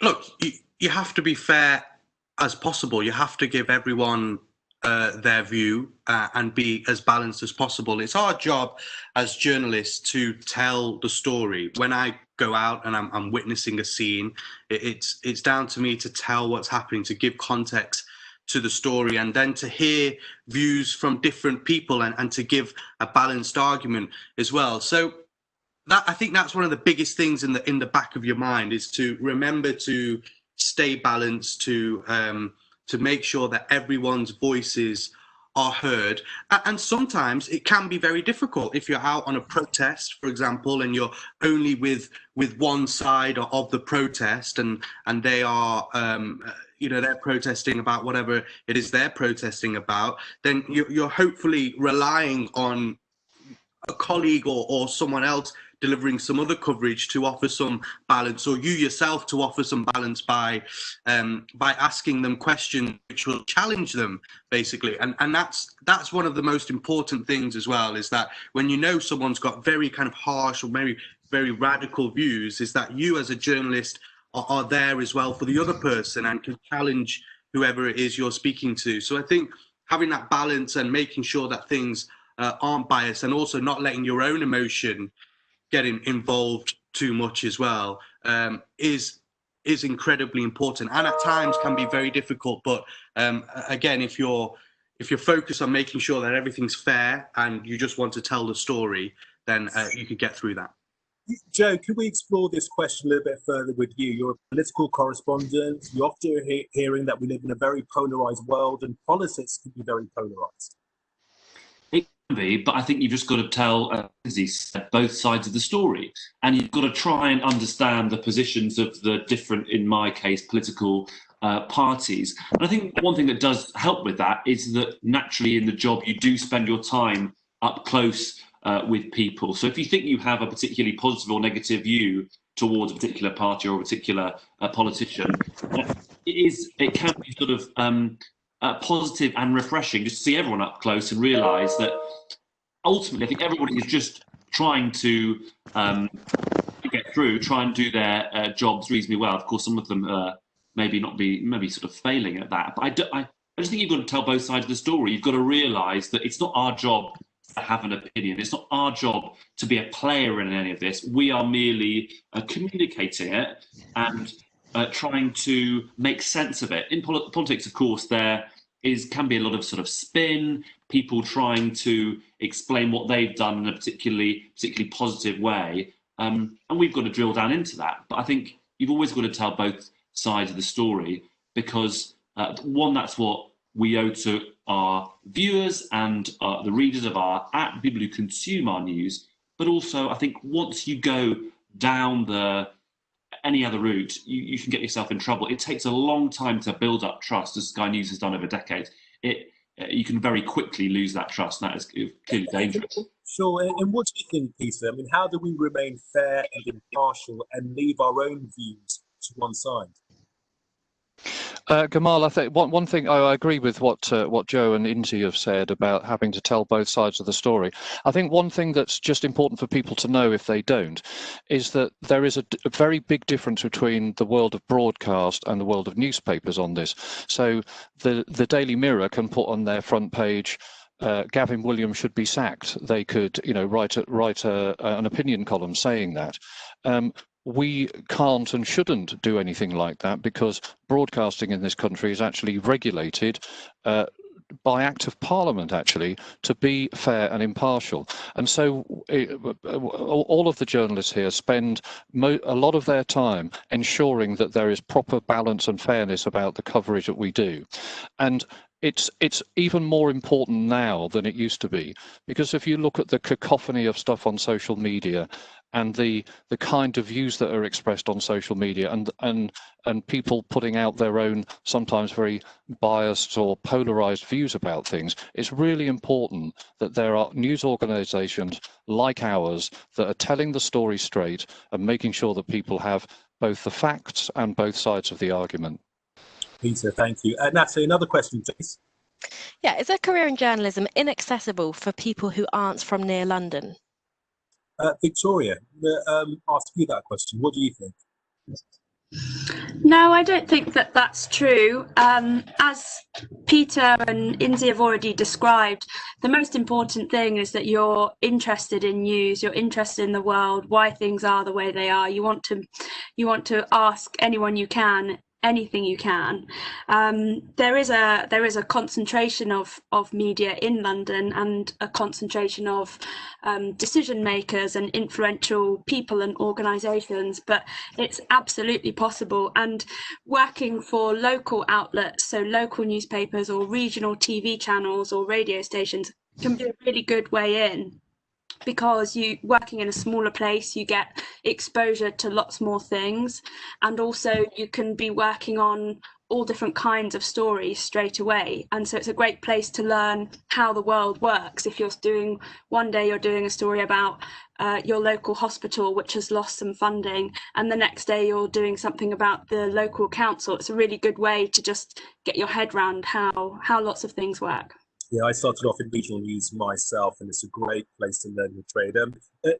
[SPEAKER 10] Look, you have to be fair as possible. You have to give everyone their view and be as balanced as possible. It's our job as journalists to tell the story. When I go out and I'm witnessing a scene, it's down to me to tell what's happening, to give context to the story, and then to hear views from different people and to give a balanced argument as well. So that, I think that's one of the biggest things in the back of your mind, is to remember to stay balanced, to make sure that everyone's voices are heard. And sometimes it can be very difficult if you're out on a protest, for example, and you're only with one side of the protest, and they are they're protesting about whatever it is they're protesting about. Then you're hopefully relying on a colleague or someone else delivering some other coverage to offer some balance, or you yourself to offer some balance by asking them questions which will challenge them, basically. And that's one of the most important things as well, is that when you know someone's got very kind of harsh or very, very radical views, is that you as a journalist are there as well for the other person and can challenge whoever it is you're speaking to. So I think having that balance and making sure that things aren't biased, and also not letting your own emotion getting involved too much as well, is incredibly important, and at times can be very difficult. But again, if you're focused on making sure that everything's fair and you just want to tell the story, then you could get through that.
[SPEAKER 1] Joe, can we explore this question a little bit further with you? You're a political correspondent. You're often hearing that we live in a very polarised world, and politics can be very polarised.
[SPEAKER 11] It can be, but I think you've just got to tell, as he said, both sides of the story. And you've got to try and understand the positions of the different, in my case, political parties. And I think one thing that does help with that is that naturally in the job you do spend your time up close with people. So if you think you have a particularly positive or negative view towards a particular party or a particular politician, it can be sort of positive and refreshing just to see everyone up close and realise that ultimately I think everybody is just trying to get through, try and do their jobs reasonably well. Of course, some of them maybe sort of failing at that. But I just think you've got to tell both sides of the story. You've got to realise that it's not our job to have an opinion. It's not our job to be a player in any of this. We are merely communicating it and trying to make sense of it. In politics, of course, there can be a lot of sort of spin, people trying to explain what they've done in a particularly positive way, and we've got to drill down into that. But I think you've always got to tell both sides of the story, because one, that's what we owe to our viewers and the readers of our app, people who consume our news. But also, I think once you go down any other route, you can get yourself in trouble. It takes a long time to build up trust, as Sky News has done over decades. You can very quickly lose that trust, and that is clearly dangerous.
[SPEAKER 1] Sure, and what do you think, Peter? I mean, how do we remain fair and impartial and leave our own views to one side?
[SPEAKER 9] Gamal, I think one thing I agree with what Joe and Inzi have said about having to tell both sides of the story. I think one thing that's just important for people to know, if they don't, is that there is a very big difference between the world of broadcast and the world of newspapers on this. So the Daily Mirror can put on their front page, Gavin Williams should be sacked. They could, write an opinion column saying that. we can't and shouldn't do anything like that, because broadcasting in this country is actually regulated by Act of Parliament, actually, to be fair and impartial. And so all of the journalists here spend a lot of their time ensuring that there is proper balance and fairness about the coverage that we do. And it's even more important now than it used to be, because if you look at the cacophony of stuff on social media and the kind of views that are expressed on social media, and people putting out their own sometimes very biased or polarized views about things, it's really important that there are news organizations like ours that are telling the story straight and making sure that people have both the facts and both sides of the argument.
[SPEAKER 1] Peter, thank you. Natalie, another question, please.
[SPEAKER 13] Yeah, is a career in journalism inaccessible for people who aren't from near London?
[SPEAKER 1] Victoria, ask you that question. What do you think?
[SPEAKER 12] No, I don't think that that's true. As Peter and Inzi have already described, the most important thing is that you're interested in news, you're interested in the world, why things are the way they are. You want to ask anyone you can, anything you can. There is a concentration of media in London, and a concentration of decision makers and influential people and organisations, but it's absolutely possible. And working for local outlets, so local newspapers or regional TV channels or radio stations, can be a really good way in, because you working in a smaller place, you get exposure to lots more things, and also you can be working on all different kinds of stories straight away. And so it's a great place to learn how the world works. If you're doing, one day you're doing a story about your local hospital which has lost some funding, and the next day you're doing something about the local council, it's a really good way to just get your head around how lots of things work.
[SPEAKER 1] Yeah, I started off in regional news myself, and it's a great place to learn the trade.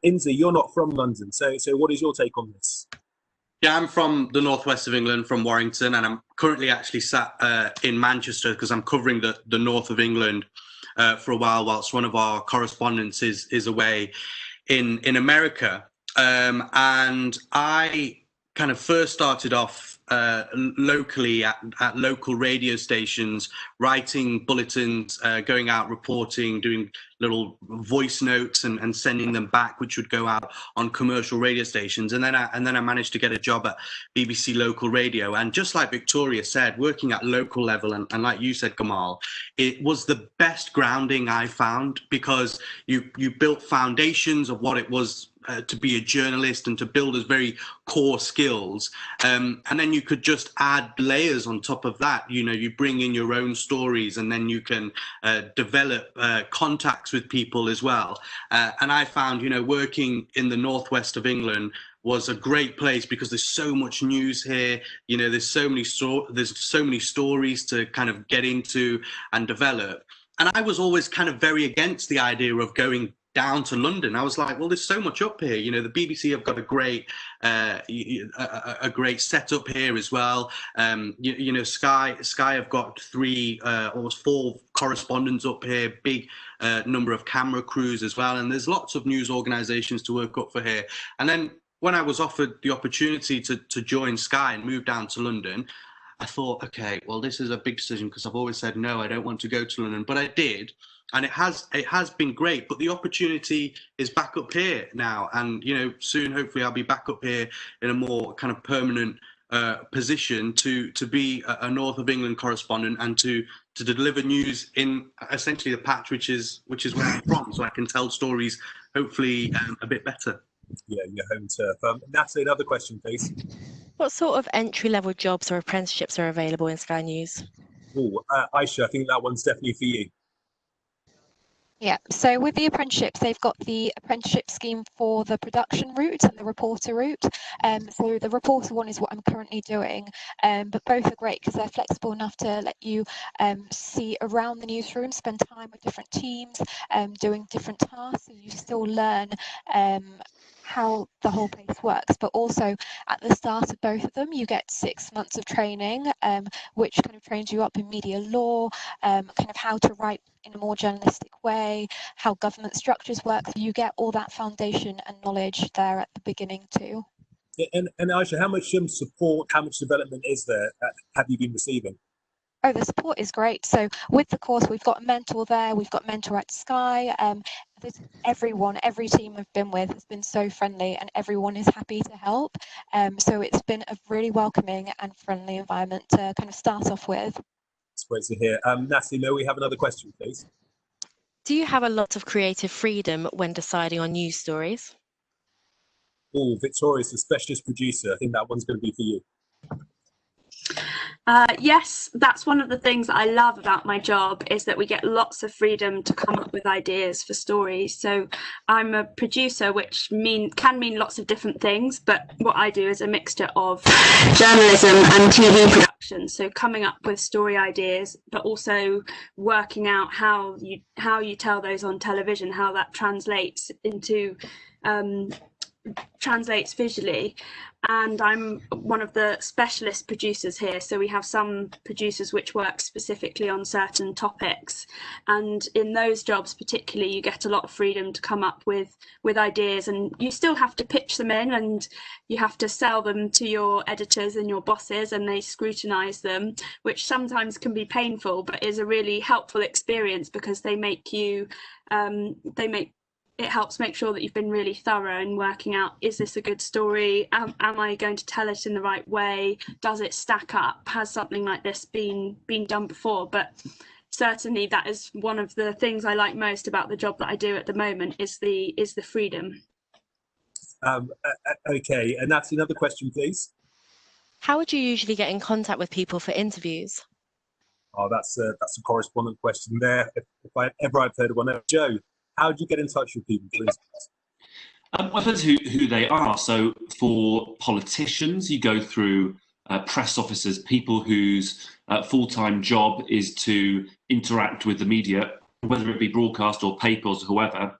[SPEAKER 1] Inzi, you're not from London, so what is your take on this?
[SPEAKER 10] Yeah, I'm from the northwest of England, from Warrington, and I'm currently actually sat in Manchester because I'm covering the north of England for a while, whilst one of our correspondents is away in America. And I kind of first started off locally at local radio stations, writing bulletins, going out reporting, doing little voice notes and sending them back, which would go out on commercial radio stations. And then I managed to get a job at BBC Local Radio. And just like Victoria said, working at local level, and like you said, Gamal, it was the best grounding I found, because you built foundations of what it was to be a journalist and to build those very core skills, and then you could just add layers on top of that. You know, you bring in your own stories, and then you can develop contacts with people as well. And I found, you know, working in the northwest of England was a great place, because there's so much news here. You know, there's so many stories to kind of get into and develop. And I was always kind of very against the idea of going down to London. I was like, well, there's so much up here. You know, the BBC have got a great setup here as well. You know, Sky have got almost 4 correspondents up here, big number of camera crews as well. And there's lots of news organizations to work up for here. And then when I was offered the opportunity to join Sky and move down to London, I thought, okay, well, this is a big decision, because I've always said, no, I don't want to go to London, but I did. And it has been great, but the opportunity is back up here now. And, you know, soon, hopefully I'll be back up here in a more kind of permanent position to be a North of England correspondent, and to deliver news in essentially the patch, which is where I'm from, so I can tell stories, hopefully a bit better.
[SPEAKER 1] Yeah, your home turf. Natalie, another question, please.
[SPEAKER 13] What sort of entry-level jobs or apprenticeships are available in Sky News?
[SPEAKER 1] Oh, Aisha, I think that one's definitely for you.
[SPEAKER 4] Yeah, so with the apprenticeships, they've got the apprenticeship scheme for the production route and the reporter route. So the reporter one is what I'm currently doing, but both are great because they're flexible enough to let you see around the newsroom, spend time with different teams, doing different tasks, so you still learn how the whole place works. But also at the start of both of them, you get 6 months of training, which kind of trains you up in media law, kind of how to write in a more journalistic way, how government structures work. So you get all that foundation and knowledge there at the beginning too.
[SPEAKER 1] And Aisha, how much support, how much development is there have you been receiving?
[SPEAKER 4] Oh, the support is great. So with the course, we've got a mentor there. We've got mentor at Sky. Every team I've been with has been so friendly, and everyone is happy to help. So it's been a really welcoming and friendly environment to kind of start off with.
[SPEAKER 1] It's great to hear. Natalie, may we have another question, please?
[SPEAKER 13] Do you have a lot of creative freedom when deciding on news stories?
[SPEAKER 1] Oh, Victoria's the specialist producer. I think that one's going to be for you.
[SPEAKER 12] Yes, that's one of the things that I love about my job, is that we get lots of freedom to come up with ideas for stories. So I'm a producer, which can mean lots of different things, but what I do is a mixture of journalism and TV production. So coming up with story ideas, but also working out how you tell those on television, how that translates into translates visually. And I'm one of the specialist producers here, so we have some producers which work specifically on certain topics, and in those jobs particularly you get a lot of freedom to come up with ideas, and you still have to pitch them in, and you have to sell them to your editors and your bosses, and they scrutinize them, which sometimes can be painful, but is a really helpful experience, because they make you it helps make sure that you've been really thorough in working out, is this a good story? Am I going to tell it in the right way? Does it stack up? Has something like this been done before? But certainly that is one of the things I like most about the job that I do at the moment, is the freedom.
[SPEAKER 1] Okay, and that's another question, please.
[SPEAKER 13] How would you usually get in contact with people for interviews?
[SPEAKER 1] Oh, that's a correspondent question there. If I've heard of one. Joe, how do you get in touch with people, for instance?
[SPEAKER 11] Well, it depends who they are. So for politicians, you go through press officers, people whose full-time job is to interact with the media, whether it be broadcast or papers, whoever.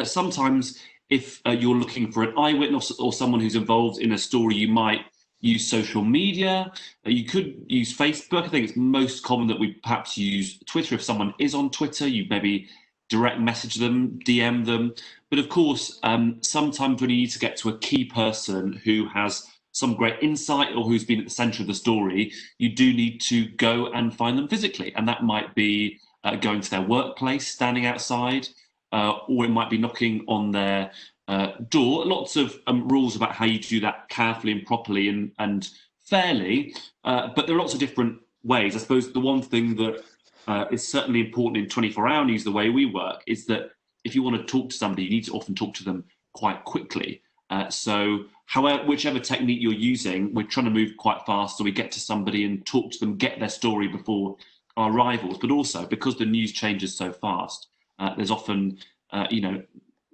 [SPEAKER 11] Sometimes if you're looking for an eyewitness or someone who's involved in a story, you might use social media. You could use Facebook. I think it's most common that we perhaps use Twitter. If someone is on Twitter, you maybe direct message them, DM them. But of course, sometimes when you need to get to a key person who has some great insight or who's been at the centre of the story, you do need to go and find them physically. And that might be going to their workplace, standing outside, or it might be knocking on their door. Lots of rules about how you do that carefully and properly and fairly, but there are lots of different ways. I suppose the one thing that is certainly important in 24-hour news, the way we work, is that if you want to talk to somebody, you need to often talk to them quite quickly. So whichever technique you're using, we're trying to move quite fast so we get to somebody and talk to them, get their story before our rivals. But also, because the news changes so fast, there's often,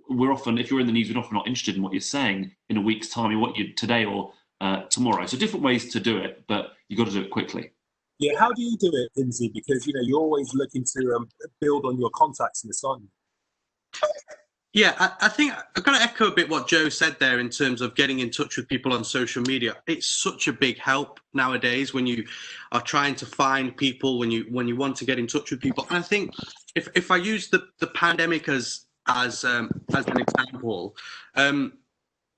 [SPEAKER 11] we're often, if you're in the news, we're often not interested in what you're saying in a week's time, in what you today or tomorrow. So different ways to do it, but you've got to do it quickly.
[SPEAKER 1] Yeah, how do you do it, Lindsay? Because you're always looking to build on your contacts in the sun.
[SPEAKER 10] Yeah, I think I've got to echo a bit what Joe said there in terms of getting in touch with people on social media. It's such a big help nowadays when you are trying to find people, when you want to get in touch with people. And I think if I use the pandemic as an example,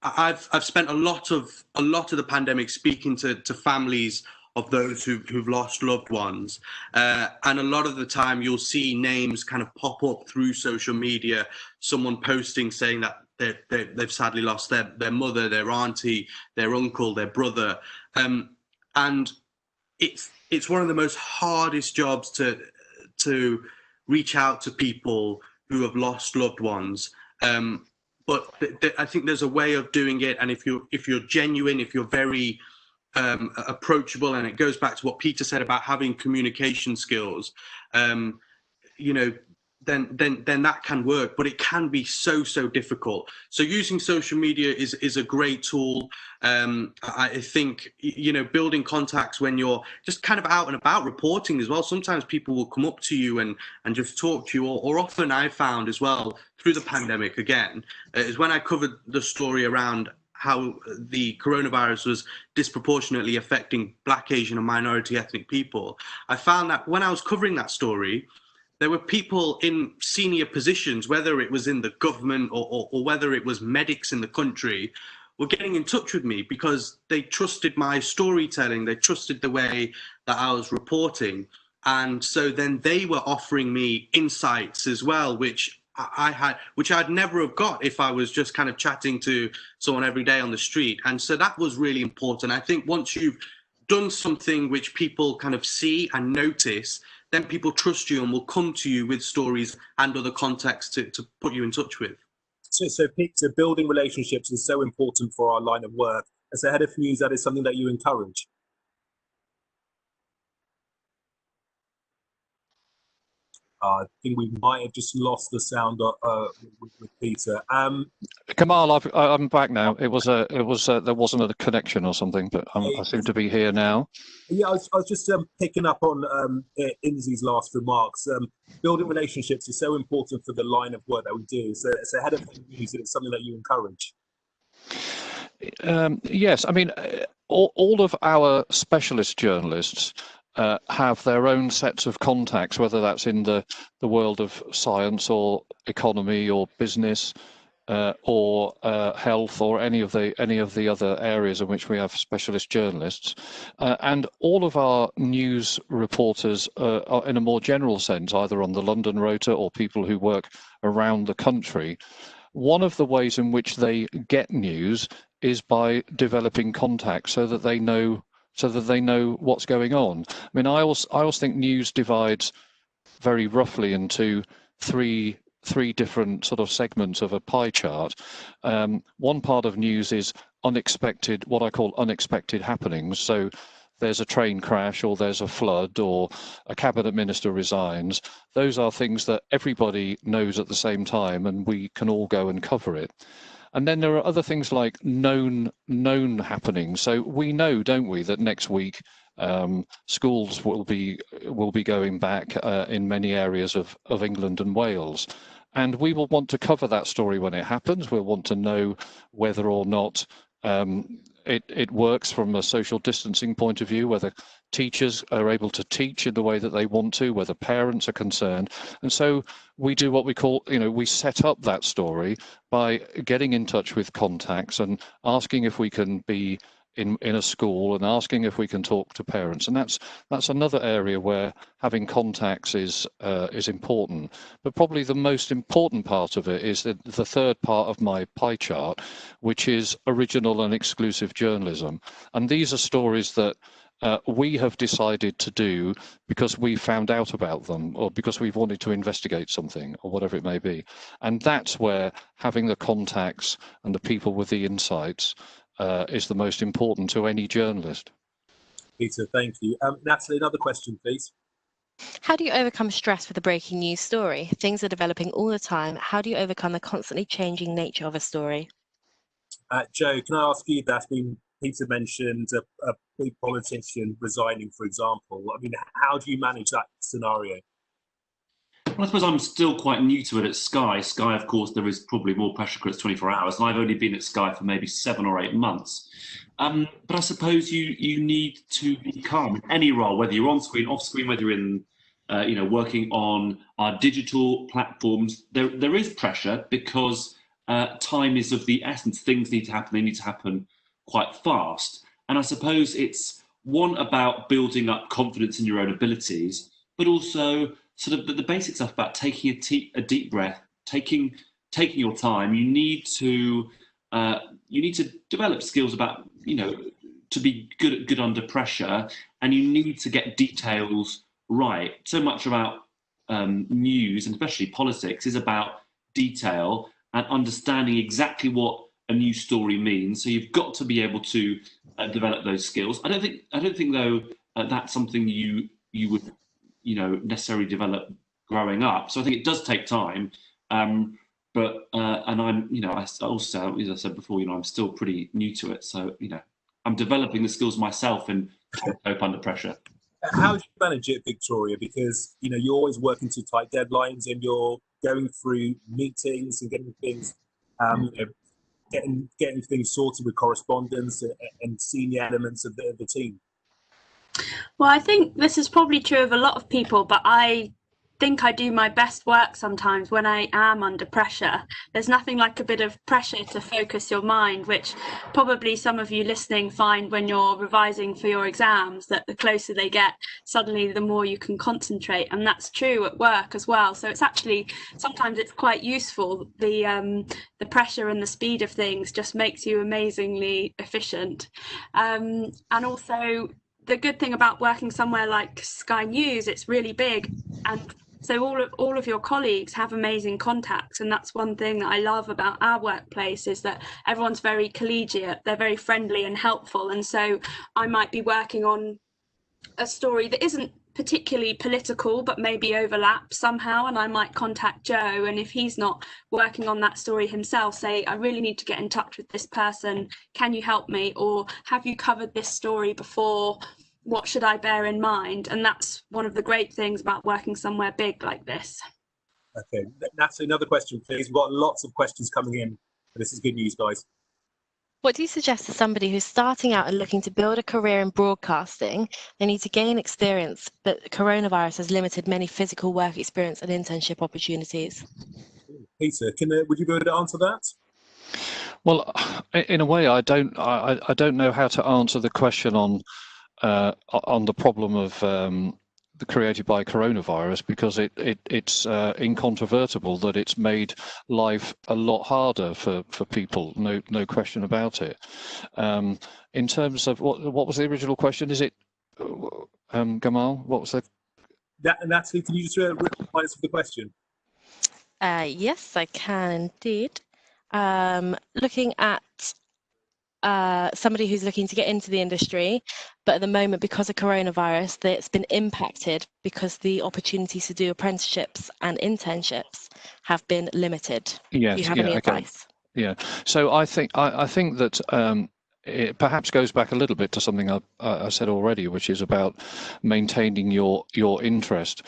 [SPEAKER 10] I've spent a lot of the pandemic speaking to families of those who've lost loved ones, and a lot of the time you'll see names kind of pop up through social media, someone posting saying that they've sadly lost their mother, their auntie, their uncle, their brother, and it's one of the most hardest jobs to reach out to people who have lost loved ones. But I think there's a way of doing it, and if you're genuine, if you're very approachable, and it goes back to what Peter said about having communication skills, then that can work, but it can be so difficult. So using social media is a great tool. I think building contacts when you're just kind of out and about reporting as well. Sometimes people will come up to you and just talk to you, or often I found as well through the pandemic again, is when I covered the story around how the coronavirus was disproportionately affecting Black, Asian and minority ethnic people. I found that when I was covering that story, there were people in senior positions, whether it was in the government or whether it was medics in the country, were getting in touch with me because they trusted my storytelling, they trusted the way that I was reporting. And so then they were offering me insights as well, which I'd never have got if I was just kind of chatting to someone every day on the street. And so that was really important. I think once you've done something which people kind of see and notice, then people trust you and will come to you with stories and other contexts to put you in touch with.
[SPEAKER 1] So Peter, building relationships is so important for our line of work. As a head of news, that is something that you encourage. I think we might have just lost the sound with Peter.
[SPEAKER 9] Kamal, I'm back now. There wasn't a connection or something, but I seem to be here now.
[SPEAKER 1] Yeah, I was just picking up on Inzi's last remarks. Building relationships is so important for the line of work that we do. So, as a head of news, it's something that you encourage.
[SPEAKER 9] Yes, I mean, all of our specialist journalists have their own sets of contacts, whether that's in the world of science or economy or business or health or any of the other areas in which we have specialist journalists, and all of our news reporters are, in a more general sense, either on the London rota or people who work around the country. One of the ways in which they get news is by developing contacts so that they know what's going on. I mean, I always think news divides very roughly into three different sort of segments of a pie chart. One part of news is unexpected, what I call unexpected happenings. So there's a train crash or there's a flood or a cabinet minister resigns. Those are things that everybody knows at the same time and we can all go and cover it. And then there are other things like known happenings. So we know, don't we, that next week schools will be going back in many areas of England and Wales. And we will want to cover that story when it happens. We'll want to know whether or not it works from a social distancing point of view, whether teachers are able to teach in the way that they want to, whether parents are concerned. And so we do what we call, we set up that story by getting in touch with contacts and asking if we can be in a school and asking if we can talk to parents. And that's another area where having contacts is important. But probably the most important part of it is the third part of my pie chart, which is original and exclusive journalism. And these are stories that we have decided to do because we found out about them or because we've wanted to investigate something or whatever it may be. And that's where having the contacts and the people with the insights is the most important to any journalist.
[SPEAKER 1] Peter, thank you. Natalie, another question, please.
[SPEAKER 13] How do you overcome stress with a breaking news story? Things are developing all the time. How do you overcome the constantly changing nature of a story?
[SPEAKER 1] Joe, can I ask you that? Peter mentioned a big politician resigning, for example. I mean, how do you manage that scenario?
[SPEAKER 11] Well, I suppose I'm still quite new to it at Sky. Sky, of course, there is probably more pressure because it's 24 hours, and I've only been at Sky for maybe 7 or 8 months. But I suppose you need to be calm in any role, whether you're on screen, off screen, whether you're in, working on our digital platforms. There is pressure because time is of the essence. Things need to happen. They need to happen quite fast. And I suppose it's one about building up confidence in your own abilities, but also sort of the basic stuff about taking a deep breath, taking your time. You need to develop skills about to be good under pressure, and you need to get details right. So much about news, and especially politics, is about detail and understanding exactly what a news story means. So you've got to be able to develop those skills. I don't think though that's something you would necessarily develop growing up. So I think it does take time. But and I'm I also, as I said before, I'm still pretty new to it. So I'm developing the skills myself and cope under pressure.
[SPEAKER 1] How do you manage it, Victoria? Because you're always working to tight deadlines and you're going through meetings and getting things getting things sorted with correspondence and senior elements of the team.
[SPEAKER 12] Well, I think this is probably true of a lot of people, but I think I do my best work sometimes when I am under pressure. There's nothing like a bit of pressure to focus your mind, which probably some of you listening find when you're revising for your exams, that the closer they get, suddenly the more you can concentrate. And that's true at work as well. So it's actually, sometimes it's quite useful. The pressure and the speed of things just makes you amazingly efficient. And also, the good thing about working somewhere like Sky News, it's really big, and so all of your colleagues have amazing contacts, and that's one thing that I love about our workplace, is that everyone's very collegiate, they're very friendly and helpful. And so I might be working on a story that isn't particularly political but maybe overlaps somehow, and I might contact Joe, and if he's not working on that story himself, say, I really need to get in touch with this person, can you help me, or have you covered this story before, what should I bear in mind? And that's one of the great things about working somewhere big like this.
[SPEAKER 1] Okay, Natalie, another question, please. We've got lots of questions coming in. This is good news, guys.
[SPEAKER 13] What do you suggest to somebody who's starting out and looking to build a career in broadcasting? They need to gain experience, but coronavirus has limited many physical work experience and internship opportunities.
[SPEAKER 1] Peter, would you be able to answer that?
[SPEAKER 9] Well, in a way, I don't know how to answer the question on the problem of created by coronavirus, because it's incontrovertible that it's made life a lot harder for people. No question about it. In terms of what was the original question? Is it Gamal? What was that?
[SPEAKER 1] Natalie, can you just remind us of the question?
[SPEAKER 13] Yes, I can indeed. Looking at somebody who's looking to get into the industry, but at the moment, because of coronavirus, it's been impacted because the opportunities to do apprenticeships and internships have been limited.
[SPEAKER 9] Yes,
[SPEAKER 13] do you have any advice?
[SPEAKER 9] Yeah, so I think that it perhaps goes back a little bit to something I said already, which is about maintaining your interest.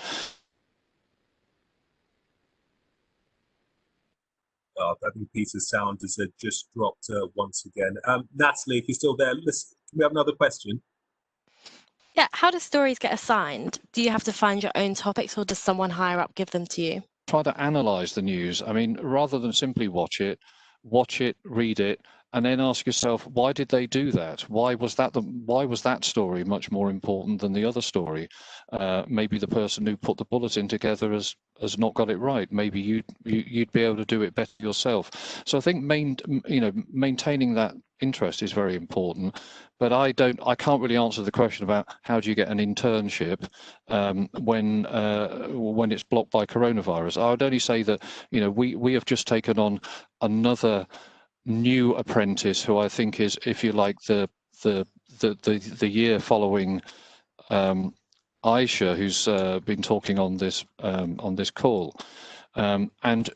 [SPEAKER 1] I think Peter's sound has just dropped once again. Natalie, if you're still there, listen, can we have another question?
[SPEAKER 13] Yeah, how do stories get assigned? Do you have to find your own topics, or does someone higher up give them to you?
[SPEAKER 9] Try to analyze the news. I mean, rather than simply watch it, read it, and then ask yourself, why did they do that? Why was that story much more important than the other story? Maybe the person who put the bulletin together has not got it right. Maybe you'd be able to do it better yourself. So I think maintaining that interest is very important. But I can't really answer the question about how do you get an internship when it's blocked by coronavirus. I would only say that we have just taken on another new apprentice who I think is, if you like, the year following Aisha, who's been talking on this call, and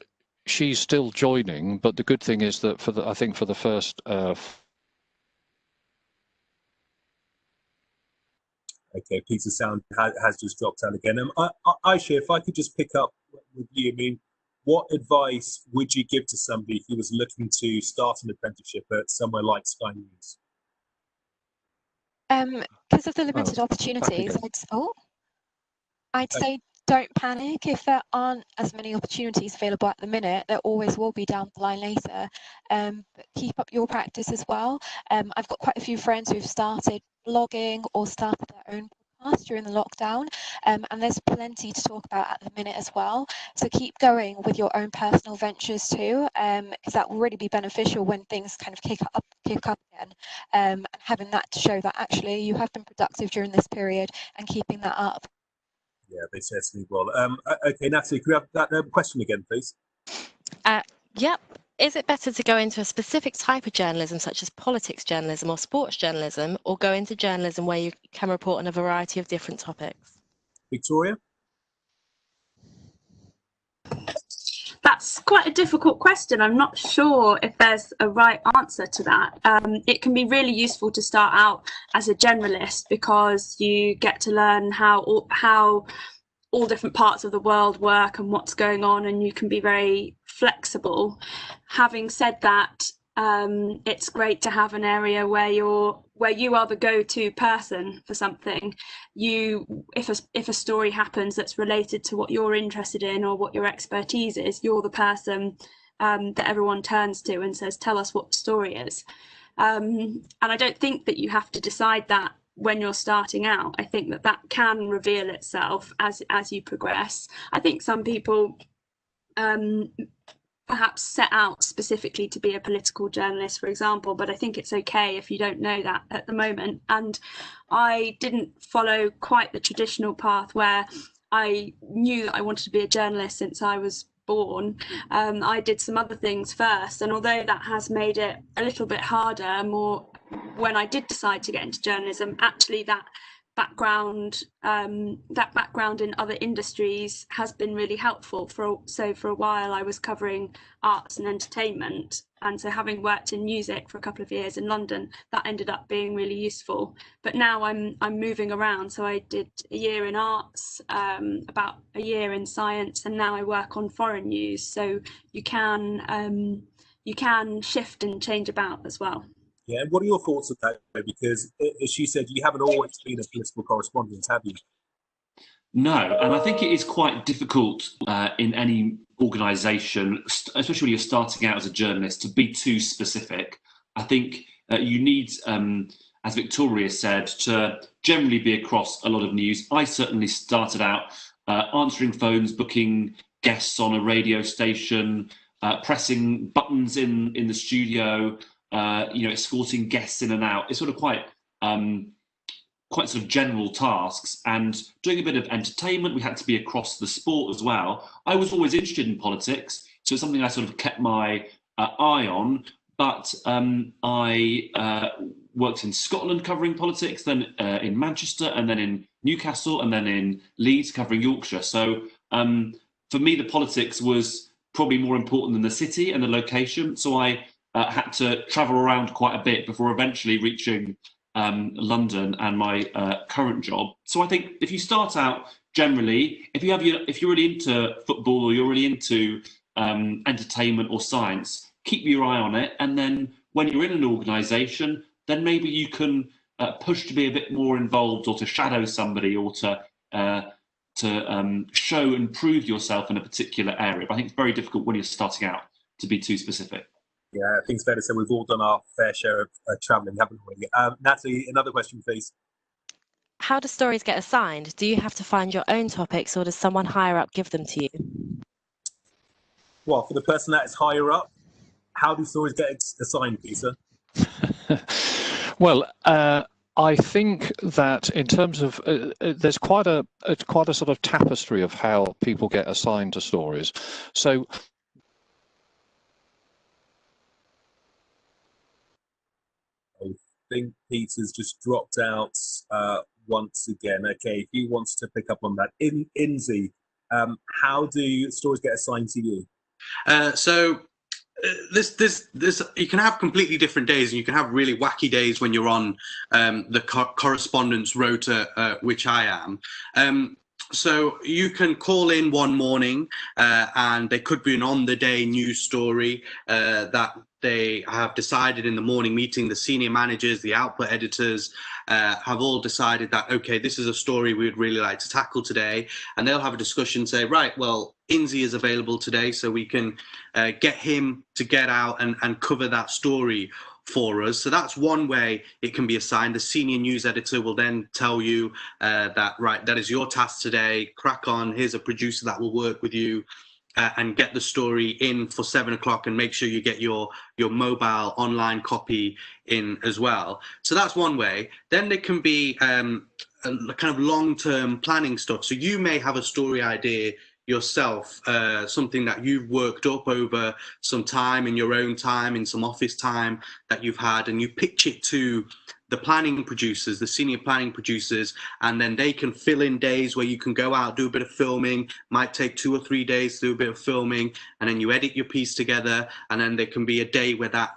[SPEAKER 9] she's still joining. But the good thing is that I think for the first.
[SPEAKER 1] Okay, Peter's sound has just dropped out again. Aisha, if I could just pick up with you, I mean, what advice would you give to somebody who was looking to start an apprenticeship at somewhere like Sky News?
[SPEAKER 4] Because of the limited opportunities, I'd say don't panic if there aren't as many opportunities available at the minute. There always will be down the line later. But keep up your practice as well. I've got quite a few friends who've started blogging or started their own podcast during the lockdown, and there's plenty to talk about at the minute as well. So keep going with your own personal ventures too, because that will really be beneficial when things kind of kick up again, and having that to show that actually you have been productive during this period and keeping that up.
[SPEAKER 1] Yeah, they certainly will. Okay, Natalie, could we have that question again, please?
[SPEAKER 13] Yep. Is it better to go into a specific type of journalism, such as politics journalism or sports journalism, or go into journalism where you can report on a variety of different topics?
[SPEAKER 1] Victoria?
[SPEAKER 12] That's quite a difficult question. I'm not sure if there's a right answer to that. It can be really useful to start out as a generalist, because you get to learn how all different parts of the world work and what's going on, and you can be very flexible. Having said that, it's great to have an area where you are the go-to person for something. If a story happens that's related to what you're interested in or what your expertise is, you're the person that everyone turns to and says, tell us what the story is. And I don't think that you have to decide that when you're starting out. I think that can reveal itself as you progress. I think some people perhaps set out specifically to be a political journalist, for example, but I think it's okay if you don't know that at the moment. And I didn't follow quite the traditional path where I knew that I wanted to be a journalist since I was born. I did some other things first, and although that has made it a little bit harder, more when I did decide to get into journalism, actually that background in other industries has been really helpful. For a while I was covering arts and entertainment, and so having worked in music for a couple of years in London, that ended up being really useful. But now I'm moving around, so I did a year in arts, about a year in science, and now I work on foreign news, so you can shift and change about as well.
[SPEAKER 1] Yeah, what are your thoughts on that? Because, as she said, you haven't always been a political correspondent, have you?
[SPEAKER 11] No, and I think it is quite difficult in any organisation, especially when you're starting out as a journalist, to be too specific. I think you need, as Victoria said, to generally be across a lot of news. I certainly started out answering phones, booking guests on a radio station, pressing buttons in the studio, escorting guests in and out. It's sort of quite sort of general tasks, and doing a bit of entertainment. We had to be across the sport as well. I was always interested in politics, so it's something I sort of kept my eye on. But I worked in Scotland covering politics, then in Manchester, and then in Newcastle, and then in Leeds covering Yorkshire. So for me, the politics was probably more important than the city and the location. So I had to travel around quite a bit before eventually reaching London and my current job. So I think if you start out generally, if you're really into football or you're really into entertainment or science, keep your eye on it. And then when you're in an organisation, then maybe you can push to be a bit more involved, or to shadow somebody, or to show and prove yourself in a particular area. But I think it's very difficult when you're starting out to be too specific.
[SPEAKER 1] Yeah, I think it's fair to say we've all done our fair share of travelling, haven't we? Natalie, another question, please.
[SPEAKER 13] How do stories get assigned? Do you have to find your own topics, or does someone higher up give them to you?
[SPEAKER 1] Well, for the person that is higher up, how do stories get assigned, Peter?
[SPEAKER 9] Well, I think that in terms of there's quite a sort of tapestry of how people get assigned to stories. So
[SPEAKER 1] I think Peter's just dropped out once again. Okay, if he wants to pick up on that, Inzi, how do stories get assigned to you?
[SPEAKER 10] This you can have completely different days, and you can have really wacky days when you're on the correspondence rota, which I am. So you can call in one morning and there could be an on-the-day news story that they have decided in the morning meeting. The senior managers, the output editors have all decided that, okay, this is a story we would really like to tackle today. And they'll have a discussion, say, right, well, Inzi is available today, so we can get him to get out and cover that story for us. So that's one way it can be assigned. The senior news editor will then tell you that, right, that is your task today, crack on, here's a producer that will work with you and get the story in for 7 o'clock, and make sure you get your mobile online copy in as well. So that's one way. Then there can be a kind of long-term planning stuff. So you may have a story idea yourself, something that you've worked up over some time, in your own time, in some office time that you've had, and you pitch it to the planning producers, the senior planning producers, and then they can fill in days where you can go out, do a bit of filming. Might take 2 or 3 days to do a bit of filming, and then you edit your piece together, and then there can be a day where that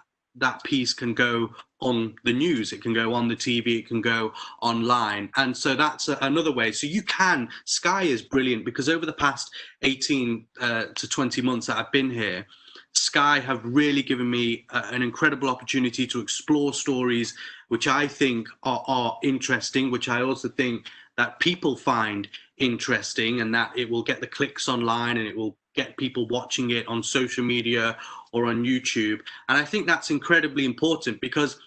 [SPEAKER 10] piece can go on the news, it can go on the TV, it can go online. And so that's another way. So you can, Sky is brilliant, because over the past 18 to 20 months that I've been here, Sky have really given me an incredible opportunity to explore stories which I think are interesting, which I also think that people find interesting, and that it will get the clicks online and it will get people watching it on social media or on YouTube. And I think that's incredibly important, because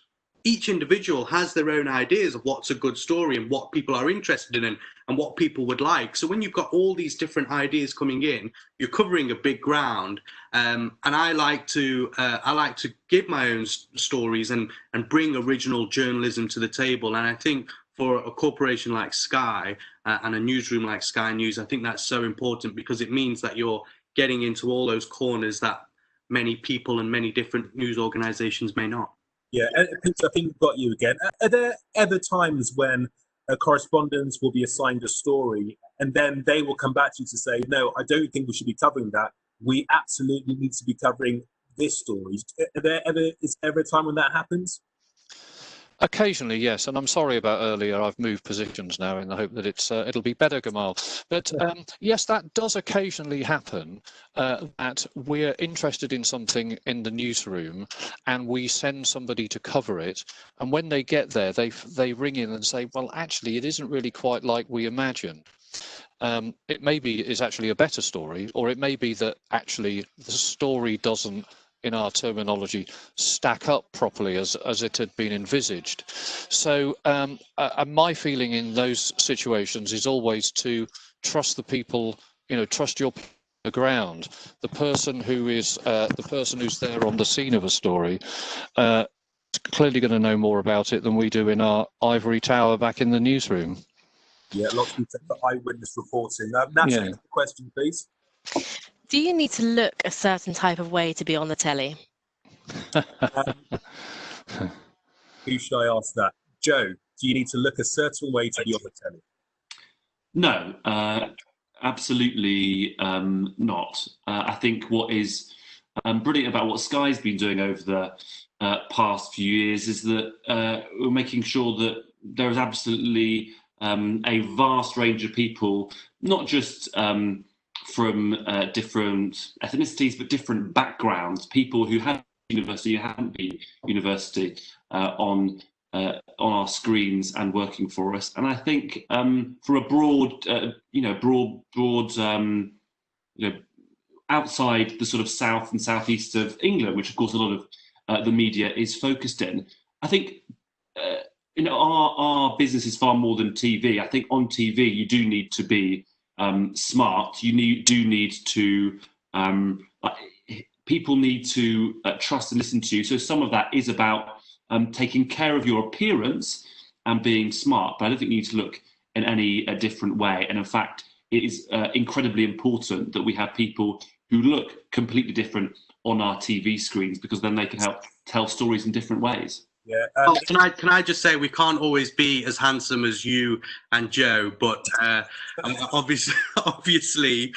[SPEAKER 10] each individual has their own ideas of what's a good story and what people are interested in and what people would like. So when you've got all these different ideas coming in, you're covering a big ground. And I like to give my own stories and bring original journalism to the table. And I think for a corporation like Sky and a newsroom like Sky News, I think that's so important, because it means that you're getting into all those corners that many people and many different news organizations may not.
[SPEAKER 1] Yeah, I think we've got you again. Are there ever times when correspondents will be assigned a story and then they will come back to you to say, no, I don't think we should be covering that. We absolutely need to be covering this story. Is there ever a time when that happens?
[SPEAKER 9] Occasionally, yes, and I'm sorry about earlier. I've moved positions now in the hope that it'll be better, Gamal. But yes, that does occasionally happen. That we're interested in something in the newsroom, and we send somebody to cover it. And when they get there, they ring in and say, "Well, actually, it isn't really quite like we imagined." It may be it's actually a better story, or it may be that actually the story doesn't, in our terminology, stack up properly as it had been envisaged. So my feeling in those situations is always to trust the people, trust your the ground, the person who's there on the scene of a story. Clearly going to know more about it than we do in our ivory tower back in the newsroom.
[SPEAKER 1] Yeah, lots of people for eyewitness reporting. Natalie, next question, please.
[SPEAKER 13] Do you need to look a certain type of way to be on the telly?
[SPEAKER 1] Who should I ask that? Joe, do you need to look a certain way to be on the telly?
[SPEAKER 11] No, absolutely not. I think what is brilliant about what Sky's been doing over the past few years is that we're making sure that there is absolutely a vast range of people, not just from different ethnicities, but different backgrounds, people who have university, who haven't been university, on our screens and working for us. And I think for a broad, outside the sort of south and southeast of England, which of course a lot of the media is focused in, I think our business is far more than TV. I think on TV you do need to be smart. You do need to people need to trust and listen to you. So some of that is about taking care of your appearance and being smart, but I don't think you need to look in any different way. And in fact, it is incredibly important that we have people who look completely different on our TV screens, because then they can help tell stories in different ways.
[SPEAKER 1] Yeah.
[SPEAKER 10] Can I just say, we can't always be as handsome as you and Joe, but obviously,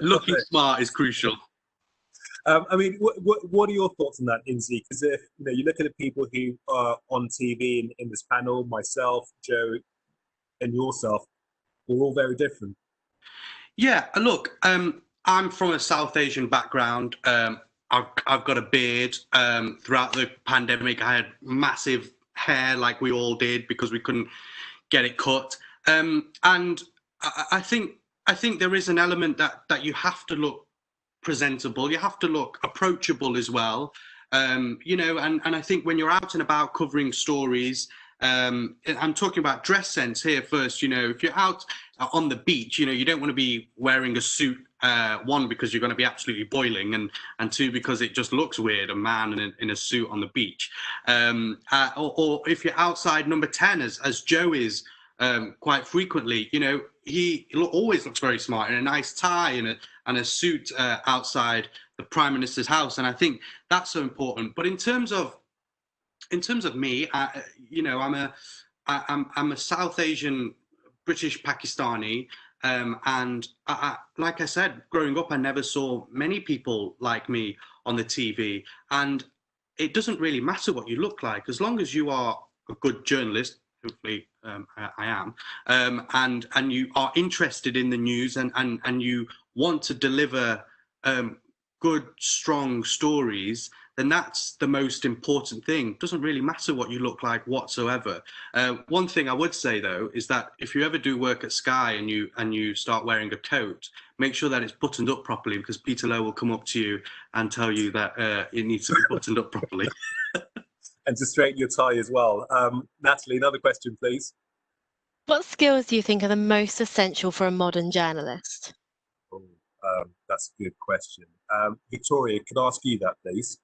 [SPEAKER 10] looking smart is crucial.
[SPEAKER 1] I mean, what are your thoughts on that, Inzi? Because if you look at the people who are on TV in this panel, myself, Joe, and yourself, we're all very different.
[SPEAKER 10] Yeah, look, I'm from a South Asian background. I've got a beard. Throughout the pandemic, I had massive hair, like we all did, because we couldn't get it cut. And I think there is an element that you have to look presentable. You have to look approachable as well. And I think when you're out and about covering stories, I'm talking about dress sense here first. If you're out on the beach, you don't want to be wearing a suit. One, because you're going to be absolutely boiling, and two, because it just looks weird, a man in a suit on the beach. Or if you're outside number 10, as Joe is quite frequently, he always looks very smart in a nice tie and a suit outside the Prime Minister's house. And I think that's so important. But in terms of me, I'm a South Asian British Pakistani. And like I said, growing up, I never saw many people like me on the TV. And it doesn't really matter what you look like, as long as you are a good journalist. Hopefully, I am, and you are interested in the news and you want to deliver good, strong stories, then that's the most important thing. It doesn't really matter what you look like whatsoever. One thing I would say though is that if you ever do work at Sky and you start wearing a coat, make sure that it's buttoned up properly, because Peter Lowe will come up to you and tell you that it needs to be buttoned up properly.
[SPEAKER 1] And to straighten your tie as well. Natalie, another question, please.
[SPEAKER 13] What skills do you think are the most essential for a modern journalist?
[SPEAKER 1] Oh, that's a good question. Victoria, could I ask you that, please?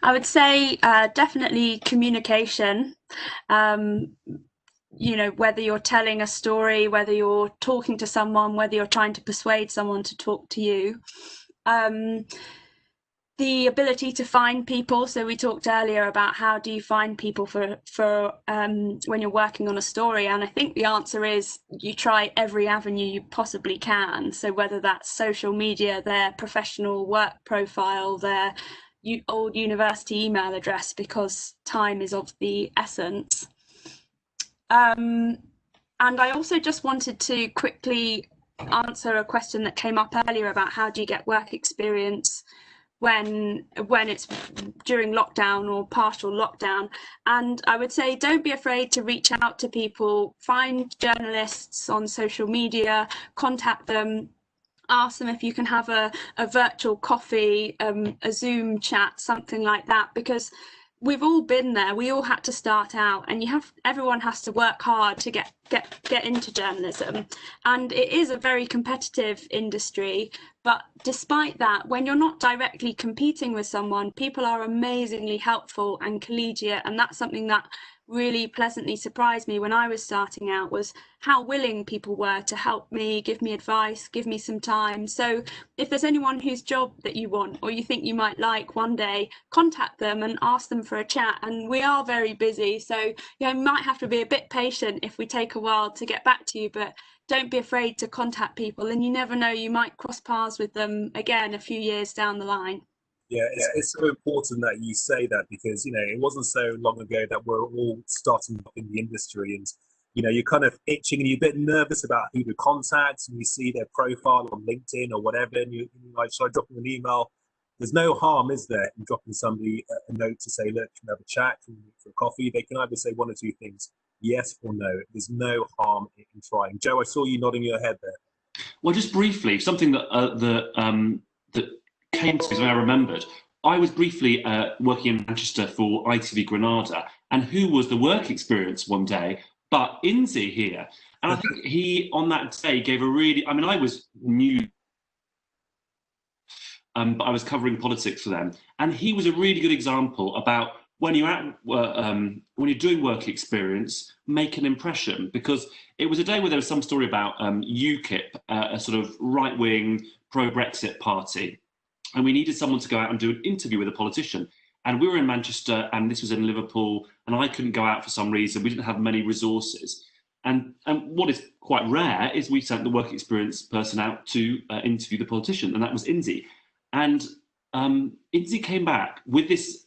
[SPEAKER 12] I would say definitely communication. You know, whether you're telling a story, whether you're talking to someone, whether you're trying to persuade someone to talk to you. The ability to find people. So we talked earlier about how do you find people for when you're working on a story, and I think the answer is you try every avenue you possibly can. So whether that's social media, their professional work profile, their old university email address, because time is of the essence. And I also just wanted to quickly answer a question that came up earlier about how do you get work experience when it's during lockdown or partial lockdown. And I would say don't be afraid to reach out to people, find journalists on social media, contact them, ask them if you can have a virtual coffee, a Zoom chat, something like that, because we've all been there. We all had to start out, and everyone has to work hard to get into journalism, and it is a very competitive industry. But despite that, when you're not directly competing with someone, people are amazingly helpful and collegiate, and that's something that really pleasantly surprised me when I was starting out, was how willing people were to help me, give me advice, give me some time. So if there's anyone whose job that you want or you think you might like one day, contact them and ask them for a chat. And we are very busy, so you might have to be a bit patient if we take a while to get back to you, but don't be afraid to contact people, and you never know, you might cross paths with them again a few years down the line.
[SPEAKER 1] Yeah, it's so important that you say that, because, you know, it wasn't so long ago that we're all starting up in the industry, and, you know, you're kind of itching and you're a bit nervous about who to contact, and you see their profile on LinkedIn or whatever, and you're like, should I drop them an email? There's no harm, is there, in dropping somebody a note to say, look, can we have a chat, can we meet for a coffee? They can either say one or two things, yes or no. There's no harm in trying. Joe, I saw you nodding your head there.
[SPEAKER 11] Well, just briefly, something that that came to me when I remembered. I was briefly working in Manchester for ITV Granada, and who was the work experience one day but Inzi here? And I think he, on that day, gave a really, I mean, I was new, but I was covering politics for them, and he was a really good example about when you're at when you're doing work experience, make an impression, because it was a day where there was some story about UKIP, a sort of right-wing pro-Brexit party, and we needed someone to go out and do an interview with a politician. And we were in Manchester, and this was in Liverpool, and I couldn't go out for some reason. We didn't have many resources. And what is quite rare is we sent the work experience person out to interview the politician, and that was Inzi. And Inzi came back with this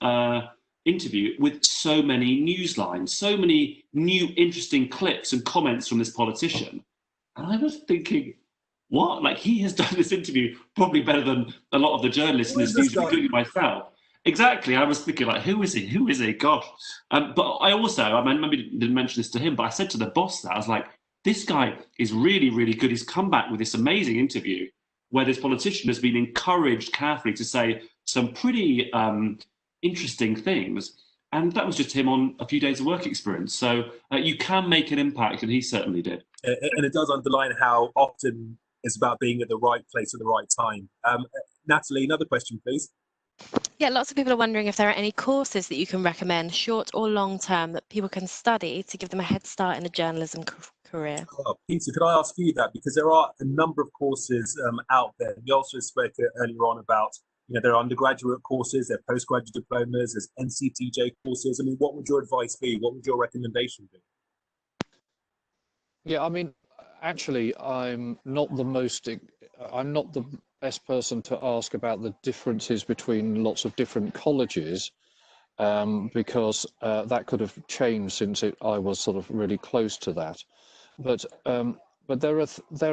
[SPEAKER 11] interview with so many news lines, so many new interesting clips and comments from this politician. And I was thinking, what? Like, he has done this interview probably better than a lot of the journalists in this news, including myself. Exactly. I was thinking, like, who is he? Who is he? Gosh. But I also, I mean, maybe didn't mention this to him, but I said to the boss that I was like, this guy is really, really good. He's come back with this amazing interview where this politician has been encouraged carefully to say some pretty interesting things. And that was just him on a few days of work experience. So you can make an impact, and he certainly did.
[SPEAKER 1] And it does underline how often it's about being at the right place at the right time. Natalie, another question, please.
[SPEAKER 13] Yeah, lots of people are wondering if there are any courses that you can recommend, short or long term, that people can study to give them a head start in a journalism career.
[SPEAKER 1] Oh, Peter, could I ask you that? Because there are a number of courses out there. We also spoke earlier on about, you know, there are undergraduate courses, there are postgraduate diplomas, there's NCTJ courses. I mean, what would your advice be? What would your recommendation be?
[SPEAKER 9] Yeah, I mean, actually, I'm not the best person to ask about the differences between lots of different colleges, because that could have changed since I was sort of really close to that. But but there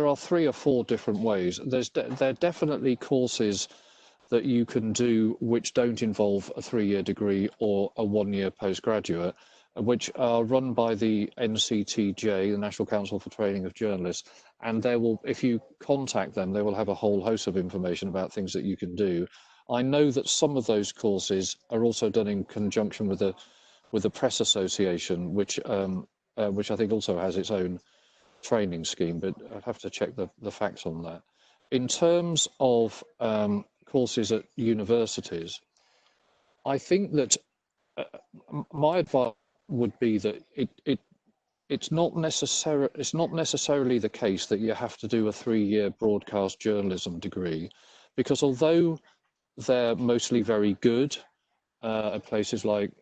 [SPEAKER 9] are 3 or 4 different ways. There are definitely courses that you can do which don't involve a 3-year degree or a 1-year postgraduate, which are run by the NCTJ, the National Council for Training of Journalists, and they will, if you contact them, they will have a whole host of information about things that you can do. I know that some of those courses are also done in conjunction with the Press Association, which I think also has its own training scheme, but I'd have to check the facts on that. In terms of courses at universities, I think that my advice would be that it's not necessarily the case that you have to do a 3-year broadcast journalism degree, because although they're mostly very good at places like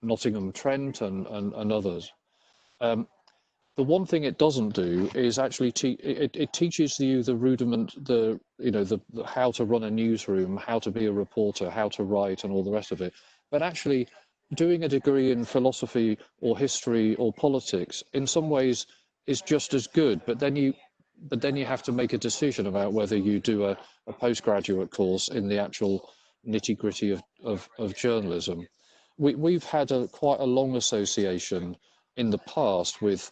[SPEAKER 9] Nottingham Trent and others, the one thing it doesn't do is actually it teaches you the rudiment, the how to run a newsroom, how to be a reporter, how to write, and all the rest of it. But actually, doing a degree in philosophy or history or politics, in some ways, is just as good. But then you have to make a decision about whether you do a postgraduate course in the actual nitty-gritty of journalism. We've had quite a long association in the past with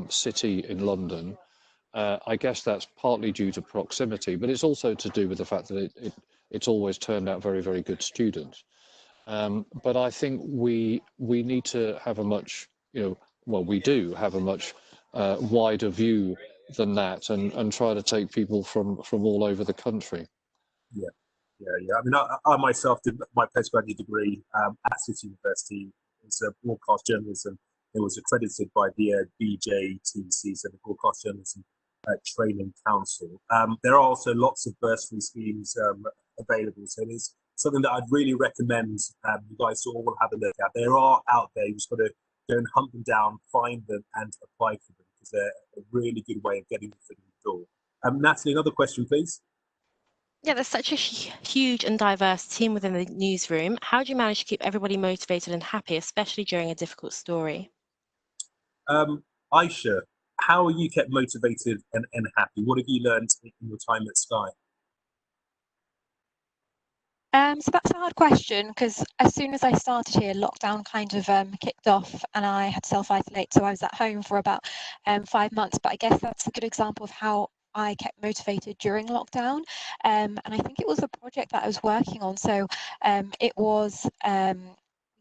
[SPEAKER 9] City in London. I guess that's partly due to proximity, but it's also to do with the fact that it's always turned out very, very good students. But I think we need to have a much, we do have a much wider view than that, and try to take people from all over the country.
[SPEAKER 1] Yeah. I mean, I myself did my postgraduate degree at City University. It's broadcast journalism. It was accredited by the BJTC, so the Broadcast Journalism Training Council. There are also lots of bursary schemes available, so it's something that I'd really recommend you guys to all have a look at. There are out there. You've just got to go and hunt them down, find them, and apply for them, because they're a really good way of getting the foot in the door. Natalie, another question, please.
[SPEAKER 13] Yeah, there's such a huge and diverse team within the newsroom. How do you manage to keep everybody motivated and happy, especially during a difficult story?
[SPEAKER 1] Aisha, how are you kept motivated and happy? What have you learned in your time at Sky?
[SPEAKER 4] So that's a hard question, because as soon as I started here, lockdown kind of kicked off and I had to self-isolate. So I was at home for about 5 months, but I guess that's a good example of how I kept motivated during lockdown. And I think it was a project that I was working on. So it was, we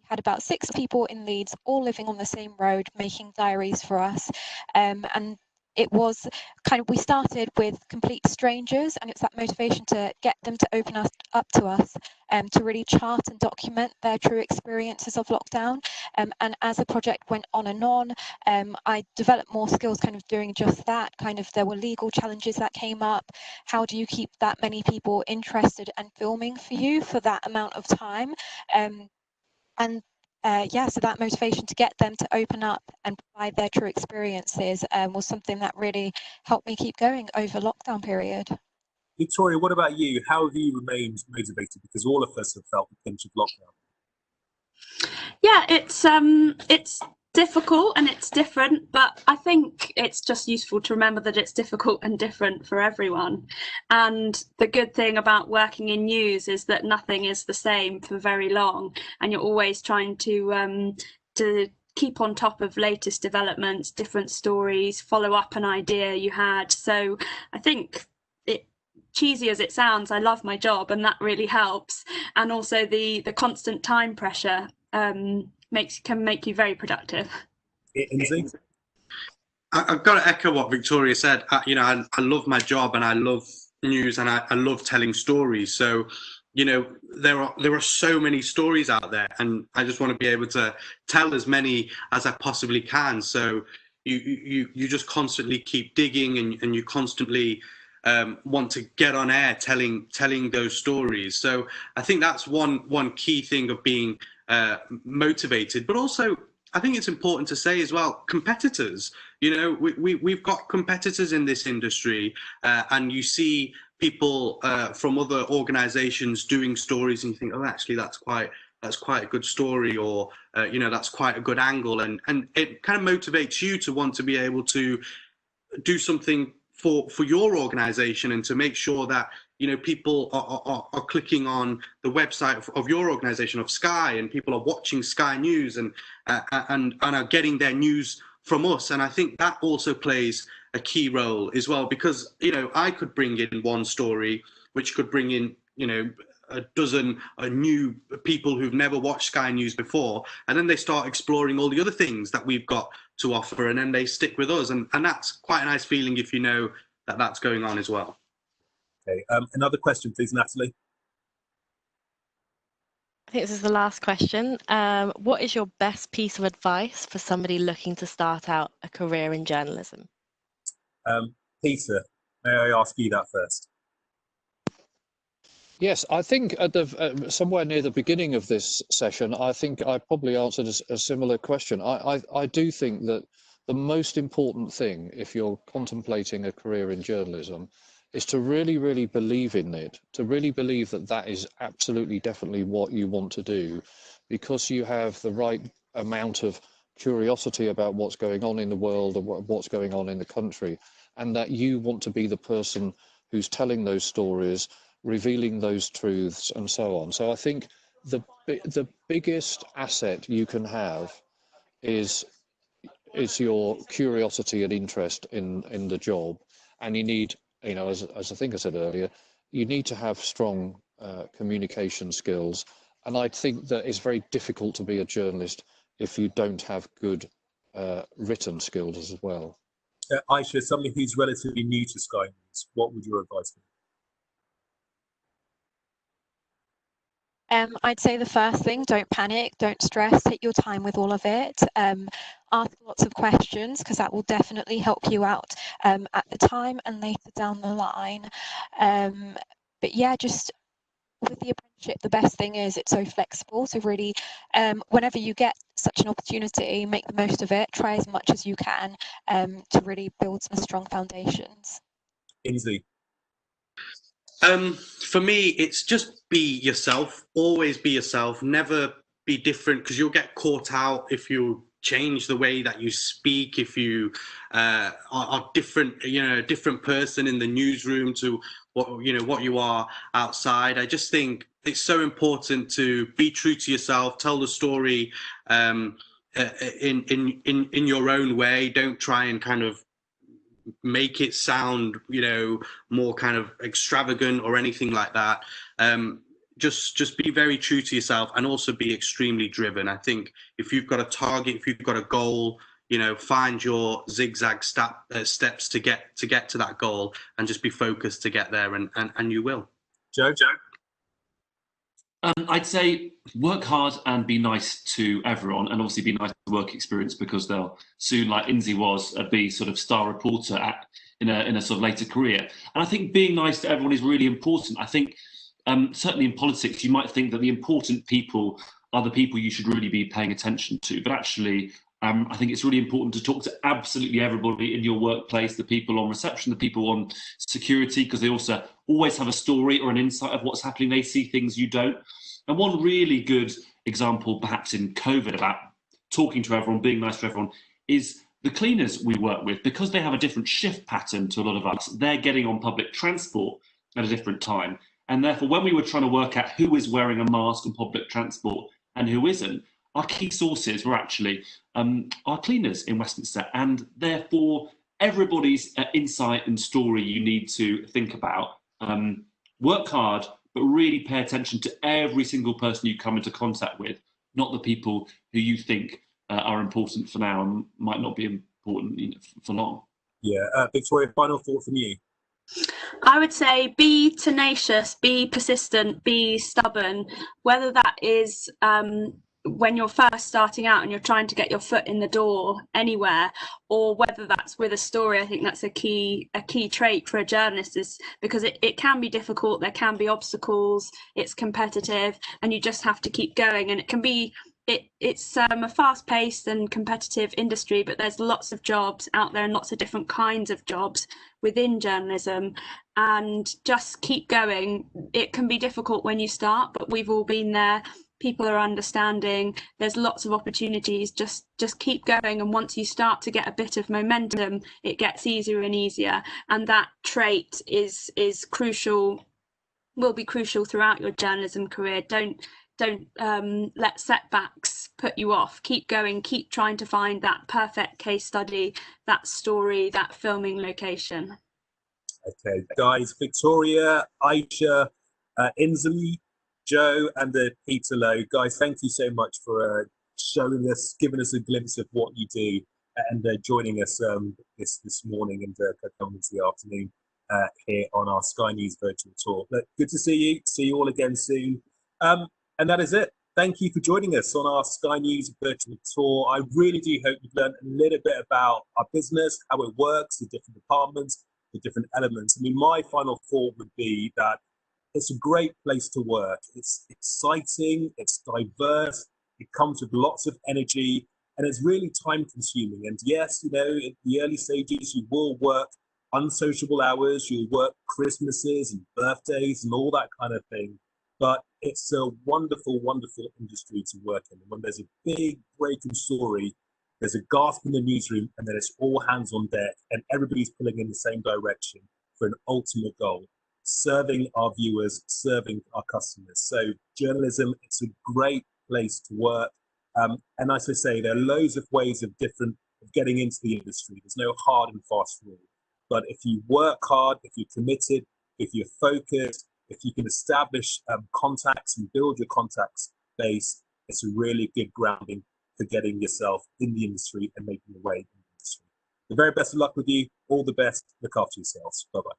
[SPEAKER 4] had about 6 people in Leeds, all living on the same road, making diaries for us. And it was kind of, we started with complete strangers, and it's that motivation to get them to open up to us, to really chart and document their true experiences of lockdown. And as the project went on and on, I developed more skills kind of doing just that. Kind of, there were legal challenges that came up. How do you keep that many people interested and filming for you for that amount of time? So that motivation to get them to open up and provide their true experiences was something that really helped me keep going over lockdown period.
[SPEAKER 1] Victoria, what about you? How have you remained motivated? Because all of us have felt the pinch of lockdown.
[SPEAKER 12] Yeah, it's difficult and it's different, but I think it's just useful to remember that it's difficult and different for everyone. And the good thing about working in news is that nothing is the same for very long, and you're always trying to keep on top of latest developments, different stories, follow up an idea you had. So I think, cheesy as it sounds, I love my job, and that really helps. And also the constant time pressure can make you very productive.
[SPEAKER 10] I've got to echo what Victoria said. I love my job and I love news and I love telling stories. So, there are so many stories out there, and I just want to be able to tell as many as I possibly can. So you just constantly keep digging, and you constantly want to get on air telling those stories. So I think that's one key thing of being motivated. But also, I think it's important to say as well, competitors. We've got competitors in this industry, and you see people from other organizations doing stories, and you think, oh, actually that's quite a good story, or that's quite a good angle, and it kind of motivates you to want to be able to do something for your organization, and to make sure that, you know, people are clicking on the website of your organization, of Sky, and people are watching Sky News and are getting their news from us. And I think that also plays a key role as well, because, you know, I could bring in one story which could bring in, you know, a dozen new people who've never watched Sky News before, and then they start exploring all the other things that we've got to offer, and then they stick with us, and that's quite a nice feeling if you know that that's going on as well.
[SPEAKER 1] Okay, another question, please, Natalie.
[SPEAKER 13] I think this is the last question. What is your best piece of advice for somebody looking to start out a career in journalism?
[SPEAKER 1] Peter, may I ask you that first?
[SPEAKER 9] Yes, I think at the somewhere near the beginning of this session, I think I probably answered a similar question. I do think that the most important thing, if you're contemplating a career in journalism, is to really, really believe in it, to really believe that that is absolutely, definitely what you want to do, because you have the right amount of curiosity about what's going on in the world and what's going on in the country, and that you want to be the person who's telling those stories, revealing those truths, and so on. So I think the biggest asset you can have is your curiosity and interest in the job, and you need, you know, as I think I said earlier, you need to have strong communication skills, and I think that it's very difficult to be a journalist if you don't have good written skills as well.
[SPEAKER 1] Aisha, somebody who's relatively new to Sky News, what would your advice be?
[SPEAKER 4] I'd say the first thing, don't panic, don't stress, take your time with all of it. Ask lots of questions, because that will definitely help you out at the time and later down the line. But yeah, just with the apprenticeship, the best thing is it's so flexible. So really, whenever you get such an opportunity, make the most of it, try as much as you can to really build some strong foundations.
[SPEAKER 1] Inslee.
[SPEAKER 10] For me, it's just be yourself. Always be yourself. Never be different, because you'll get caught out if you change the way that you speak. If you are different, you know, a different person in the newsroom to what you are outside. I just think it's so important to be true to yourself. Tell the story in your own way. Don't try and kind of make it sound, you know, more kind of extravagant or anything like that. Just be very true to yourself, and also be extremely driven. I think if you've got a target, if you've got a goal, you know, find your zigzag steps to get to that goal, and just be focused to get there, and you will.
[SPEAKER 1] Joe?
[SPEAKER 11] I'd say work hard and be nice to everyone, and obviously be nice to work experience, because they'll soon, like Inslee was, be sort of star reporter in a sort of later career. And I think being nice to everyone is really important. I think certainly in politics, you might think that the important people are the people you should really be paying attention to, but actually I think it's really important to talk to absolutely everybody in your workplace, the people on reception, the people on security, because they also always have a story or an insight of what's happening. They see things you don't. And one really good example, perhaps in COVID, about talking to everyone, being nice to everyone, is the cleaners we work with. Because they have a different shift pattern to a lot of us, they're getting on public transport at a different time. And therefore, when we were trying to work out who is wearing a mask on public transport and who isn't, our key sources were actually our cleaners in Westminster. And therefore, everybody's insight and story you need to think about. Work hard, but really pay attention to every single person you come into contact with, not the people who you think are important for now and might not be important, you know, for long.
[SPEAKER 1] Yeah, Victoria, final thought from you.
[SPEAKER 12] I would say be tenacious, be persistent, be stubborn, whether that is when you're first starting out and you're trying to get your foot in the door anywhere, or whether that's with a story. I think that's a key trait for a journalist, is because it can be difficult, there can be obstacles, it's competitive, and you just have to keep going. And it can be it's a fast-paced and competitive industry, but there's lots of jobs out there and lots of different kinds of jobs within journalism, and just keep going. It can be difficult when you start, but we've all been there. people are understanding, there's lots of opportunities. Just keep going, and once you start to get a bit of momentum, it gets easier and easier. And that trait is crucial, will be crucial throughout your journalism career. Don't let setbacks put you off. Keep going, keep trying to find that perfect case study, that story, that filming location.
[SPEAKER 1] Okay, guys, Victoria, Aisha, Inslee, Joe, and Peter Lowe. Guys, thank you so much for showing us, giving us a glimpse of what you do, and joining us this morning and coming into the afternoon here on our Sky News virtual tour. Look, good to see you. See you all again soon. And that is it. Thank you for joining us on our Sky News virtual tour. I really do hope you've learned a little bit about our business, how it works, the different departments, the different elements. I mean, my final thought would be that it's a great place to work. It's exciting, it's diverse, it comes with lots of energy, and it's really time consuming. And yes, you know, in the early stages, you will work unsociable hours, you'll work Christmases and birthdays and all that kind of thing. But it's a wonderful, wonderful industry to work in. And when there's a big breaking story, there's a gasp in the newsroom, and then it's all hands on deck, and everybody's pulling in the same direction for an ultimate goal: serving our viewers, serving our customers. So journalism, it's a great place to work. And as I say, there are loads of ways of getting into the industry. There's no hard and fast rule. But if you work hard, if you're committed, if you're focused, if you can establish contacts and build your contacts base, it's a really good grounding for getting yourself in the industry and making your way in the industry. The very best of luck with you. All the best. Look after yourselves. Bye-bye.